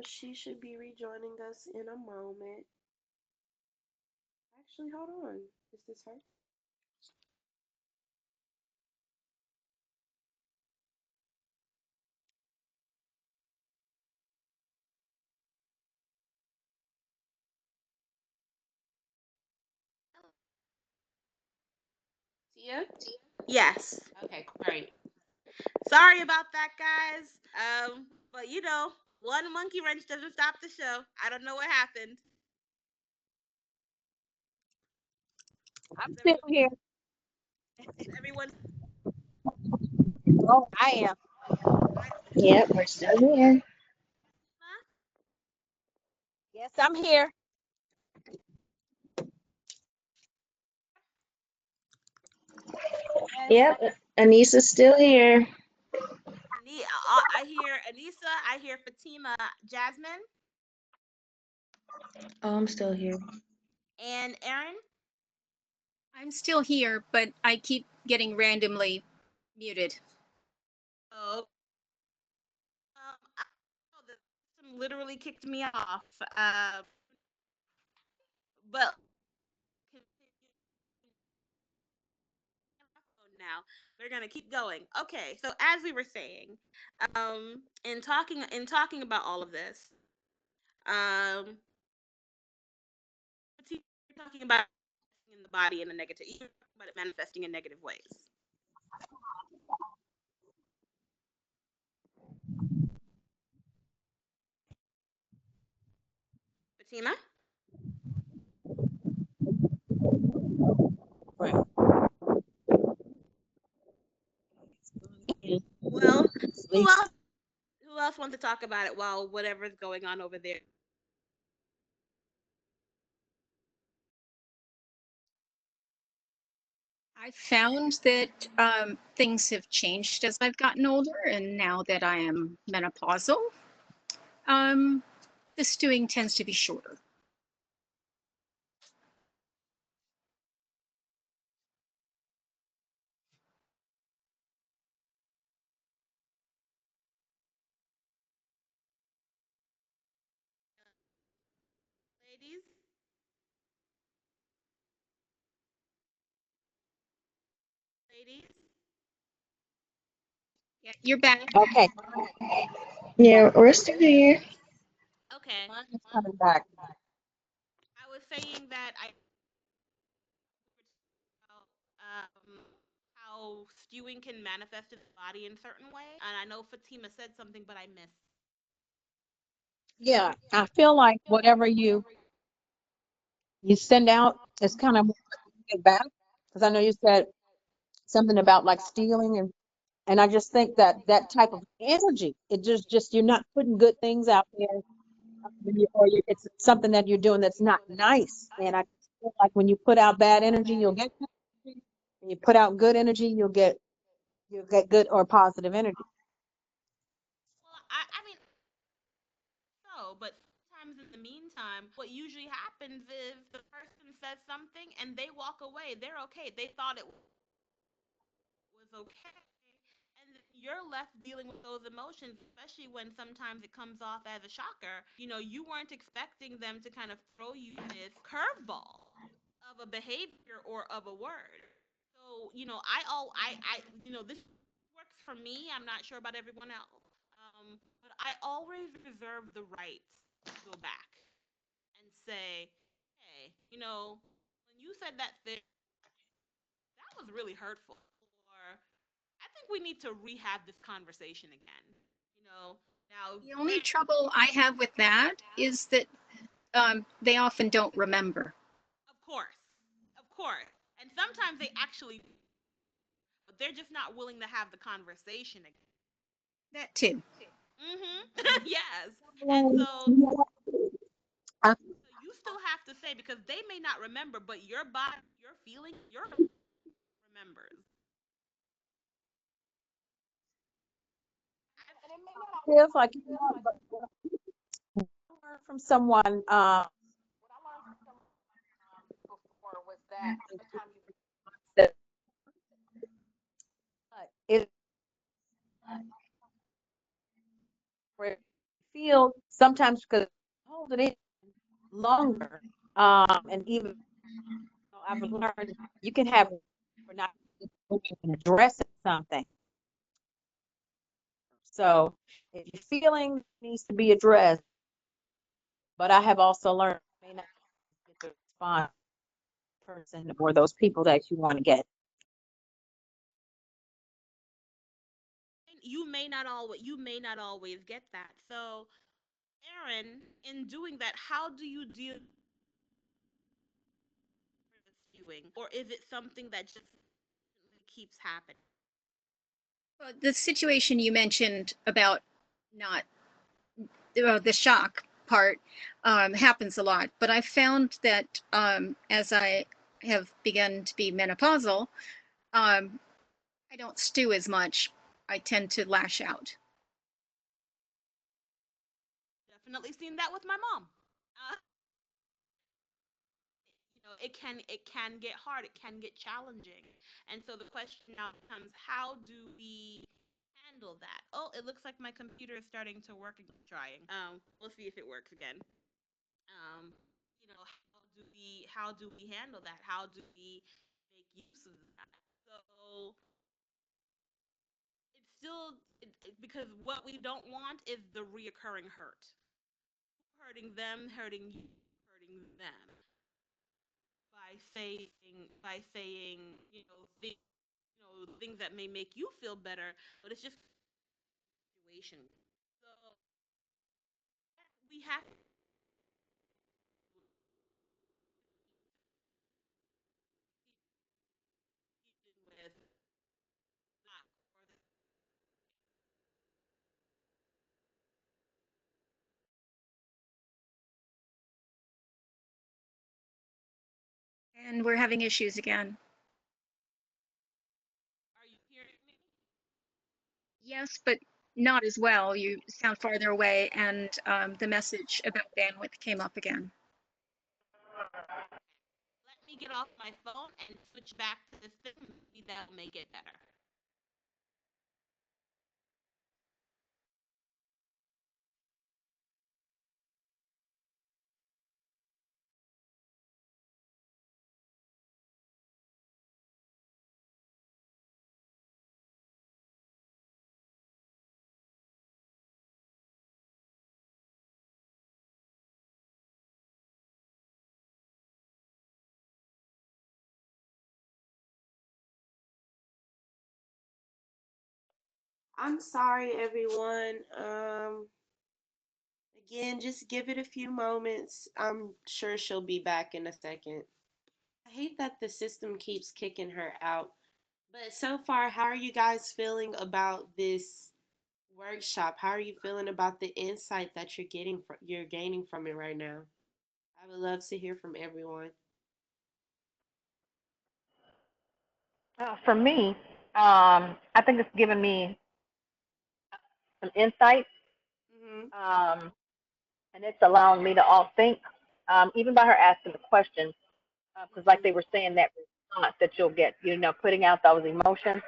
She should be rejoining us in a moment. Actually, hold on. Is this her? Tia? Yes. Okay, great. Sorry about that, guys. But one monkey wrench doesn't stop the show. I don't know what happened. I'm Is still here. everyone? Oh, I am. Yep, we're still here. Yes, I'm here. Yes. Yep, Anissa's still here. I hear Anissa. I hear Fatima, Jasmine, Oh, I'm still here. and Aaron. I'm still here, but I keep getting randomly muted. Oh, the system literally kicked me off. But now we're gonna keep going. Okay, so as we were saying, in talking about all of this, um, you're talking about in the body in a negative. You're talking about it manifesting in negative ways. Fatima. Right. Well, who Sleep. else? Who else wants to talk about it while whatever's going on over there? I found that things have changed as I've gotten older, and now that I am menopausal, um, the stewing tends to be shorter. Ladies, ladies. Yeah, you're back. Okay, Yeah, we're still here. Okay. mine is coming back. I was saying that I about how stewing can manifest in the body in certain ways, and I know Fatima said something, but I missed. Yeah, I feel like whatever you send out is kind of what you get back. Because I know you said something about like stealing, and I just think that that type of energy, it just you're not putting good things out there, it's something that you're doing that's not nice. And I feel like when you put out bad energy, you'll get bad energy. When you put out good energy, you'll get good or positive energy. Well, I mean, so, but sometimes in the meantime, what usually happens is the person says something and they walk away. They're okay. They thought it was okay. And then you're left dealing with those emotions, especially when sometimes it comes off as a shocker. You weren't expecting them to kind of throw you this curveball of a behavior or of a word. So, this works for me. I'm not sure about everyone else. But I always reserve the right to go back and say, hey, when you said that thing, that was really hurtful. Or I think we need to rehab this conversation again. Now, The only trouble I have with that is that they often don't remember. of course, of course. And sometimes they actually, but they're just not willing to have the conversation again. That too. Yes. And Um, so you know what? I, you still have to say because they may not remember, but your body, your feeling, your remembers. and it may not always feel like but what I learned from someone, what I learned from someone before was that every time you reset, it where it feels sometimes because hold it in longer, and even I've learned you can have for not addressing something. So if your feeling needs to be addressed, but I have also learned you may not get the response person or those people that you want to get. You may not always get that. So, Aaron, in doing that, how do you deal with spewing, or is it something that just keeps happening? Well, the situation you mentioned about not the shock part happens a lot, but I found that as I have begun to be menopausal, um, I don't stew as much. I tend to lash out. Definitely seen that with my mom. Uh, it can get hard. It can get challenging, and so the question now becomes, how do we handle that? Oh, it looks like my computer is starting to work again. Trying. We'll see if it works again. Um, how do we handle that? How do we make use of that? So it's still because what we don't want is the reoccurring hurt, hurting them, hurting you, hurting them by saying things that may make you feel better, but it's just a situation. So we have to deal with not And we're having issues again. Are you hearing me? Yes, but not as well. You sound farther away, and the message about bandwidth came up again. Let me get off my phone and switch back to the system. Maybe that'll make it better. I'm sorry, everyone. Again, just give it a few moments. I'm sure she'll be back in a second. I hate that the system keeps kicking her out. But so far, how are you guys feeling about this workshop? How are you feeling about the insight that you're gaining from it right now? I would love to hear from everyone. For me, I think it's given me some insight, Hmm. um, and it's allowing me to all think, even by her asking the question, because like Hmm. they were saying, that response that you'll get, putting out those emotions.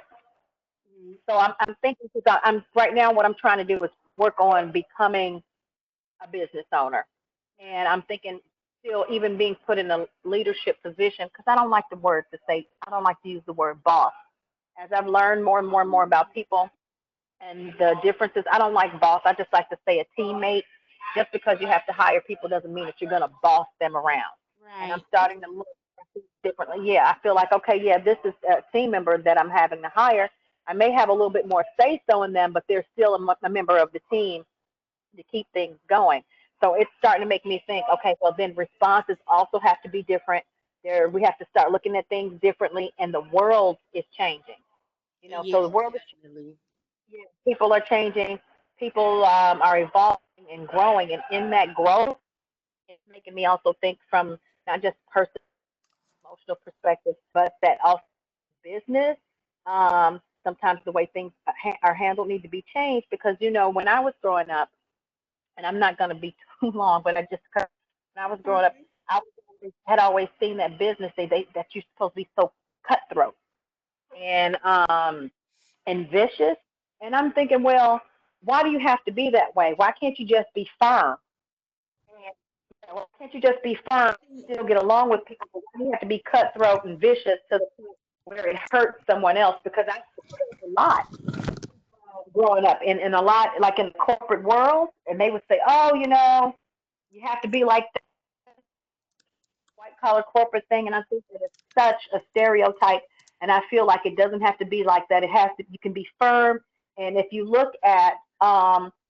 Hmm. So I'm thinking, because I'm right now, what I'm trying to do is work on becoming a business owner. And Right. I'm thinking, still even being put in a leadership position, because I don't like the word to say, I don't like to use the word boss. As I've learned more and more and more about people and the differences, I don't like boss. I just like to say a teammate. Just because you have to hire people doesn't mean that you're going to boss them around. And I'm Right. starting to look at things differently. Yeah, I feel like, okay, yeah, this is a team member that I'm having to hire. I may have a little bit more say so in them, but they're still a member of the team to keep things going. So it's starting to make me think, okay, well then responses also have to be different. There, we have to start looking at things differently, and the world is changing. So Yeah, the world is definitely. changing. People are changing. People are evolving and growing, and in that growth, it's making me also think from not just personal emotional perspective, but that also business. Sometimes the way things are handled need to be changed, because when I was growing up, and I'm not going to be too long, but I just when I was growing up, Mhm. had always seen that business that you're supposed to be so cutthroat and vicious, and I'm thinking, well, why do you have to be that way? Why can't you just be firm? And, why can't you just be firm, still get along with people? But why do you have to be cutthroat and vicious to the point where it hurts someone else? Because I experienced a lot growing up in a lot, like in the corporate world, and they would say, oh, you have to be like white collar corporate thing, and I think that it's such a stereotype, and I feel like it doesn't have to be like that. It has to. You can be firm, and if you look at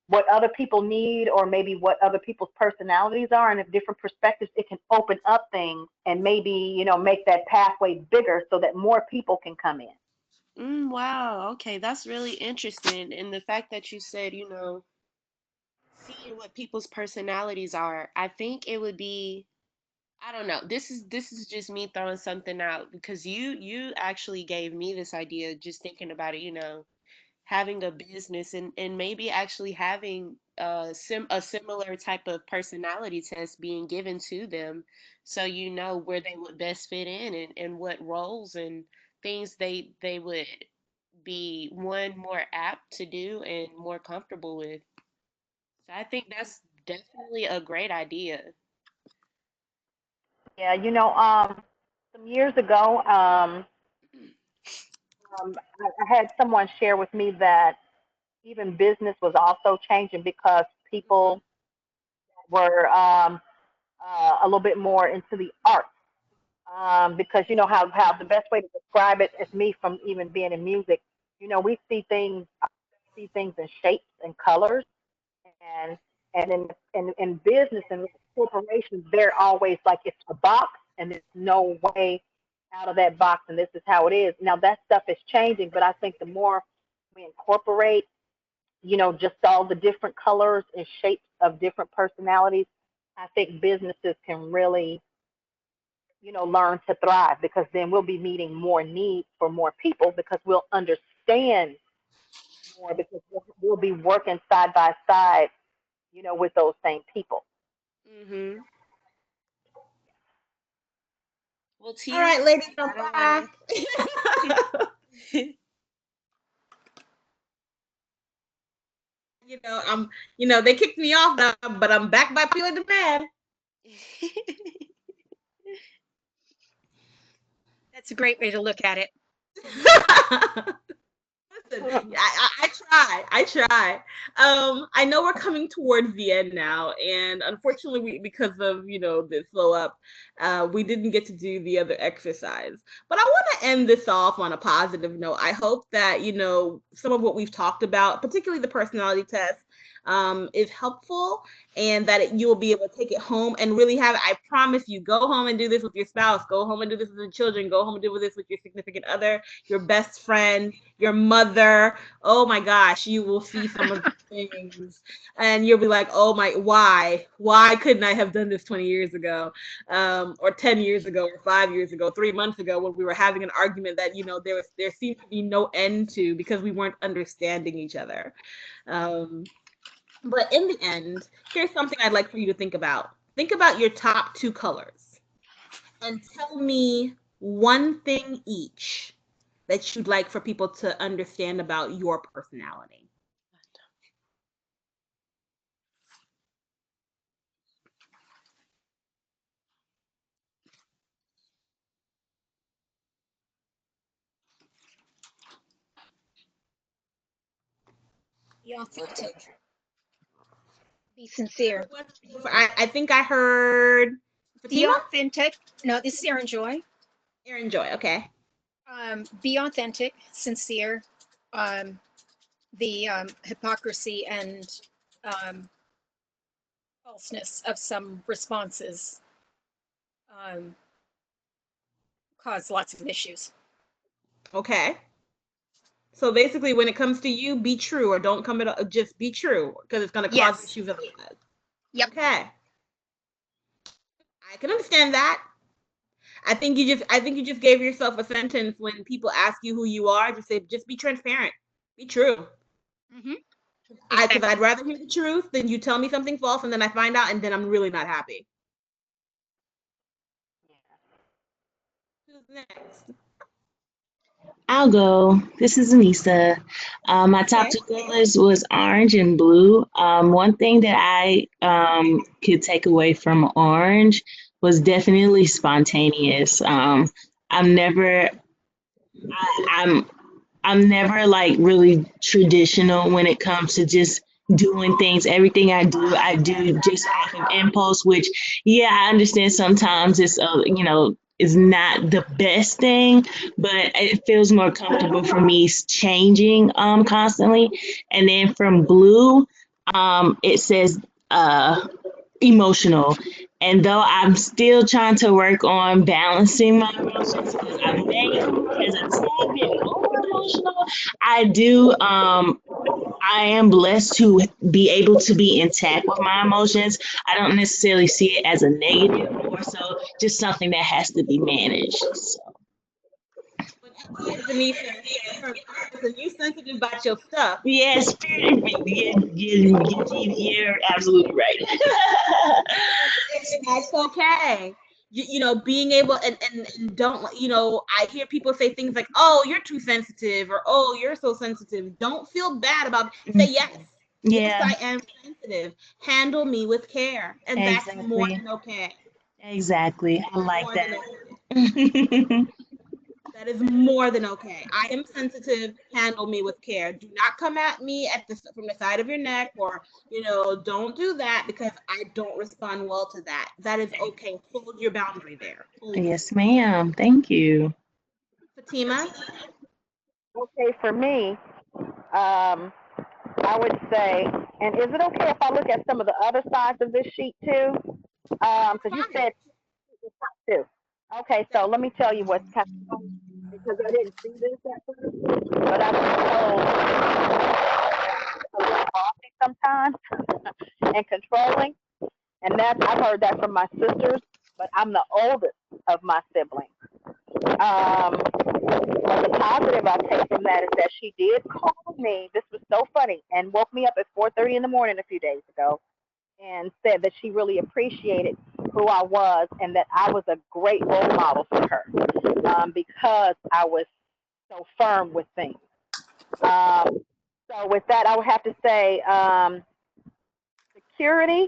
what other people need, or maybe what other people's personalities are, and if different perspectives, it can open up things and maybe make that pathway bigger so that more people can come in. Wow. Okay, that's really interesting. And the fact that you said, seeing what people's personalities are, I think it would be, I don't know. This is just me throwing something out, because you actually gave me this idea just thinking about it, having a business, and maybe actually having a similar type of personality test being given to them, so you know where they would best fit in, and what roles and things they would be one more apt to do and more comfortable with. So I think that's definitely a great idea. Yeah, some years ago, I had someone share with me that even business was also changing because Hmm. people were a little bit more into the arts. Because how the best way to describe it is me from even being in music. We see things in shapes and colors, and in business and corporations, they're always like it's a box, and there's no way out of that box, and this is how it is. Now that stuff is changing, but I think the more we incorporate just all the different colors and shapes of different personalities, I think businesses can really learn to thrive, because then we'll be meeting more needs for more people, because we'll understand more, because we'll be working side by side, with those same people. Mhm. Well, All Tina, right, ladies, I'm I don't back. want I'm, they kicked me off now, but I'm back by popular demand. to. That's a great way to look at it. Listen, I try. I try. I know we're coming towards the end now, and unfortunately, because of the slow up, we didn't get to do the other exercise. But I want to end this off on a positive note. I hope that some of what we've talked about, particularly the personality test, is helpful, and that you will be able to take it home and really have it. I promise you, go home and do this with your spouse. Go home and do this with your children. Go home and do this with your significant other, your best friend, your mother. Oh my gosh, you will see some of the things, and you'll be like, oh my, why couldn't I have done this 20 years ago, or 10 years ago, or 5 years ago, 3 months ago, when we were having an argument that there seemed to be no end to, because we weren't understanding each other. But in the end, here's something I'd like for you to think about. Think about your top two colors and tell me one thing each that you'd like for people to understand about your personality. Be authentic. Be sincere. I think I heard Be Fatima? authentic. No, this is Erin Joy. Aaron Joy, okay. Be authentic, sincere. Um, the hypocrisy and um, falseness of some responses um, cause lots of issues. Okay. So basically, when it comes to you, be true, or don't come at, just be true, because it's going to cause Yes. issues otherwise. Yep. Okay. I can understand that. I think you just gave yourself a sentence. When people ask you who you are, just say, just be transparent. Be true. Mm-hmm. Because Exactly. I'd rather hear the truth than you tell me something false and then I find out and then I'm really not happy. Who's next? I'll go. This is Anissa. My top Okay. two colors was orange and blue. One thing that I could take away from orange was definitely spontaneous. I'm never, I'm I'm never like really traditional when it comes to just doing things. Everything I do just off of impulse, which, yeah, I understand sometimes it's not the best thing, but it feels more comfortable for me changing constantly. And then from blue, it says emotional. And though I'm still trying to work on balancing my emotions because I may come off as a tad bit over emotional, I do. I am blessed to be able to be intact with my emotions. I don't necessarily see it as a negative, more so just something that has to be managed. So, As Anissa said, listen, you sensitive about your stuff. yeah, you're absolutely right. And that's okay. Being able and don't, I hear people say things like, oh, you're too sensitive, or oh, you're so sensitive. Don't feel bad about it. Say yes. Yes, Yeah, I am sensitive. Handle me with care. And that's more exactly. than okay. Exactly. I like More than okay. that. That is more than okay. I am sensitive. Handle me with care. Do not come at me from the side of your neck, or don't do that, because I don't respond well to that. That is okay. Hold your boundary there. Hold it. Yes, ma'am. Thank you. Fatima. Okay, for me, um, I would say, and is it okay if I look at some of the other sides of this sheet too? Because you Fine. said two. Okay, so let me tell you what's kind of funny, because I didn't see this at first, but I've been told a little bossy sometimes and controlling, and I've heard that from my sisters. But I'm the oldest, of my siblings. But the positive I take from that is that she did call me. This was so funny, and woke me up at 4:30 in the morning a few days ago, and said that she really appreciated who I was and that I was a great role model for her, because I was so firm with things. Um, so with that, I would have to say, security.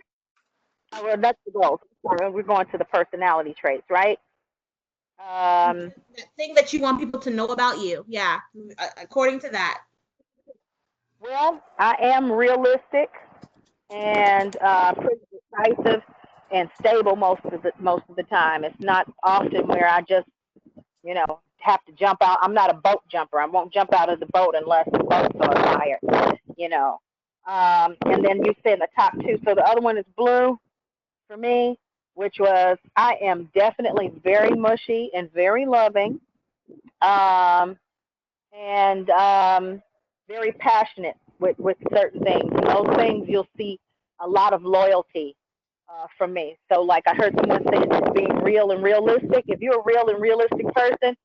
Well, that's the goal. We're going to the personality traits, right? Um, That thing that you want people to know about you. Yeah, according to that. well, I am realistic and pretty decisive and stable most of the time. It's not often where I just have to jump out. I'm not a boat jumper. I won't jump out of the boat unless the boat's on fire. You know. And then you said the top two. So the other one is blue for me, which was I am definitely very mushy and very loving, um, and very passionate with certain things. And those things you'll see a lot of loyalty from me. So, like I heard someone say, being real and realistic. If you're a real and realistic person,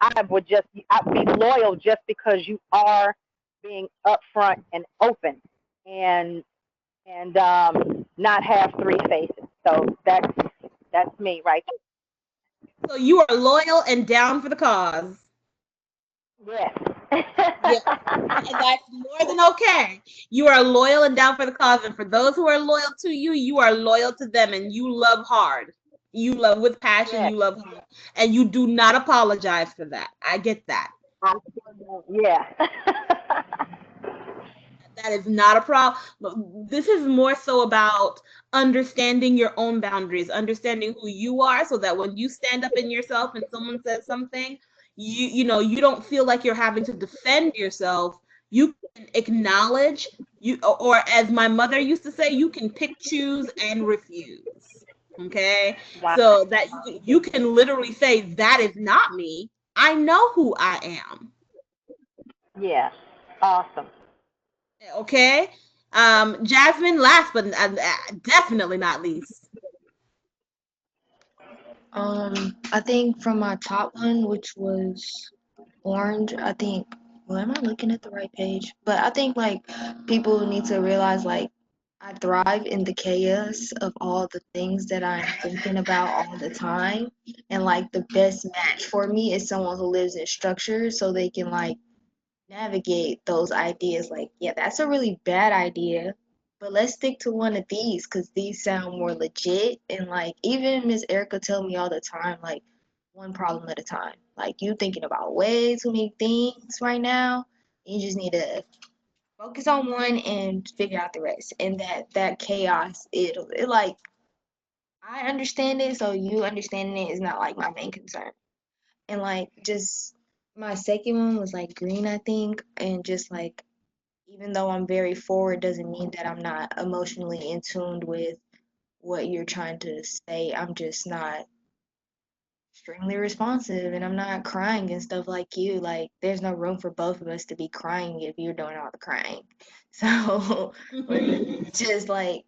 I'd be loyal just because you are being upfront and open, and not have three faces. So that's me right So you are loyal and down for the cause. there. Yeah, and that's more than okay. You are loyal and down for the cause, and for those who are loyal to you, you are loyal to them, and you love hard. You love with passion. Yes. You love hard, and you do not apologize for that. I get that. Yeah. That is not a problem. This is more so about understanding your own boundaries, understanding who you are, so that when you stand up in yourself and someone says something, you don't feel like you're having to defend yourself. You can acknowledge you, or as my mother used to say, you can pick, choose, and refuse. Okay, Wow. so that you can literally say that is not me. I know who I am. Yeah. Awesome. Okay. Jasmine, last but definitely not least. I think from my top one, which was orange, I think, well, am I looking at the right page? But I think like people need to realize like I thrive in the chaos of all the things that I'm thinking about all the time. And like the best match for me is someone who lives in structure so they can like navigate those ideas. Like, yeah, that's a really bad idea, but let's stick to one of these because these sound more legit. And like, even Miss Erica tell me all the time, like, one problem at a time. Like, you thinking about way too many things right now. You just need to focus on one and figure out the rest. And that chaos, it like I understand it, so you understanding it is not like my main concern. And like just my second one was like green, I think, and just like even though I'm very forward doesn't mean that I'm not emotionally in tune with what you're trying to say. I'm just not extremely responsive and I'm not crying and stuff like you. Like there's no room for both of us to be crying if you're doing all the crying. So just like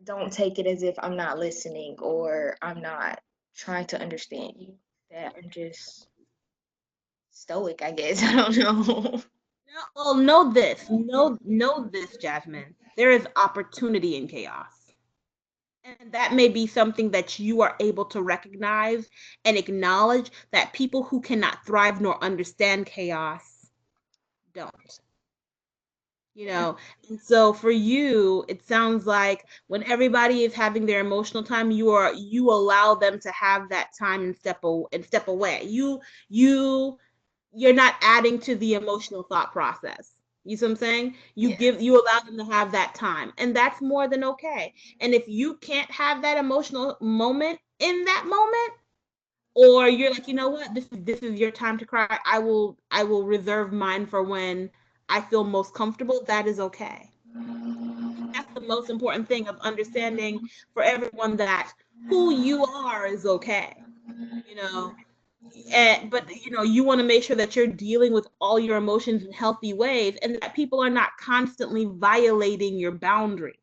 don't take it as if I'm not listening or I'm not trying to understand you. That I'm just stoic, I guess. I don't know. Well, know this, Jasmine. There is opportunity in chaos. And that may be something that you are able to recognize and acknowledge that people who cannot thrive nor understand chaos don't. you Yeah. know and so for you, it sounds like when everybody is having their emotional time, you allow them to have that time and step away. You're not adding to the emotional thought process. You see what I'm saying? Yeah. You allow them to have that time, and that's more than okay. And if you can't have that emotional moment in that moment, or you're like, you know what, this is your time to cry, I will reserve mine for when I feel most comfortable. That is okay. That's the most important thing, of understanding for everyone that who you are is okay. you know but you want to make sure that you're dealing with all your emotions in healthy ways, and that people are not constantly violating your boundaries.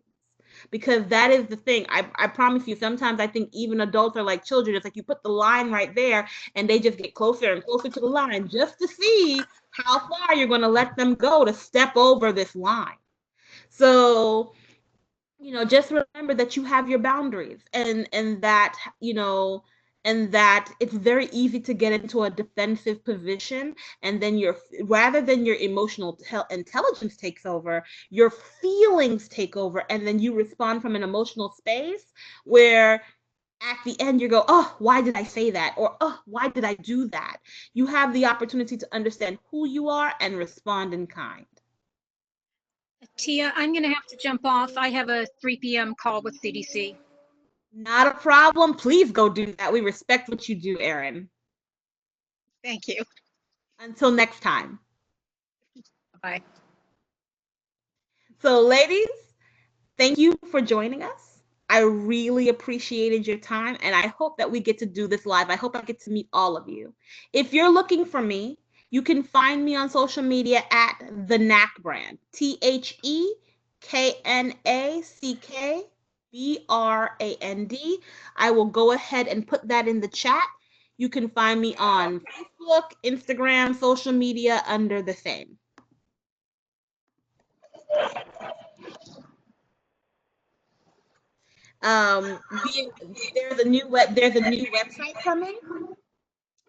because that is the thing. I promise you, sometimes I think even adults are like children. It's like you put the line right there and they just get closer and closer to the line just to see how far you're going to let them go to step over this line. So, just remember that you have your boundaries, and that, and that it's very easy to get into a defensive position, and then your rather than your emotional intelligence takes over, your feelings take over, and then you respond from an emotional space where at the end you go, oh, why did I say that? Or, oh, why did I do that? You have the opportunity to understand who you are and respond in kind. Tia, I'm going to have to jump off. I have a 3 p.m. call with CDC. Not a problem. Please go do that. We respect what you do, Erin. Thank you. Until next time. Bye. So, ladies, thank you for joining us. I really appreciated your time, and I hope that we get to do this live. I hope I get to meet all of you. If you're looking for me, you can find me on social media at the Knack Brand. TheKnackBrand. I will go ahead and put that in the chat. You can find me on Facebook, Instagram, social media under the same. There's a new website coming.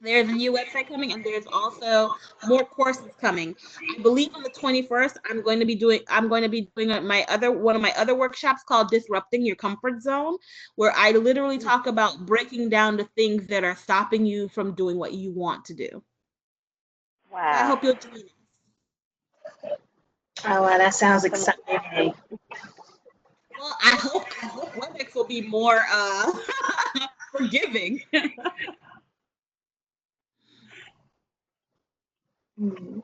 There's a new website coming, and there's also more courses coming. I believe on the 21st, I'm going to be doing one of my other workshops called Disrupting Your Comfort Zone, where I literally talk about breaking down the things that are stopping you from doing what you want to do. So I Wow. hope you'll join us. Oh, wow, that sounds Awesome. exciting. Well, I hope WebEx will be more forgiving. Mhm.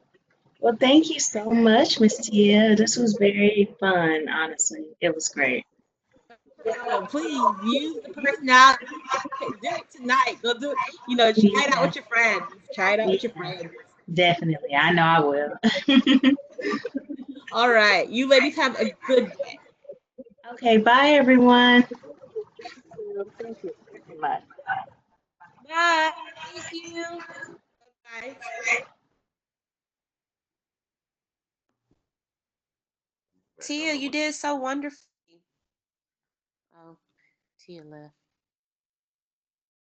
Well, thank you so much, Miss Tia. This was very fun, honestly. It was great. Problem. Please use the personality. Do it tonight. Go do it. Try it out Yeah, with your friends. Try it out with your yeah, friends. definitely. I know I will. All right. You ladies have a good day. Okay, bye, everyone. Thank you very much. Bye. Thank you. Bye. Tia, you did so wonderfully. Oh, Tia left.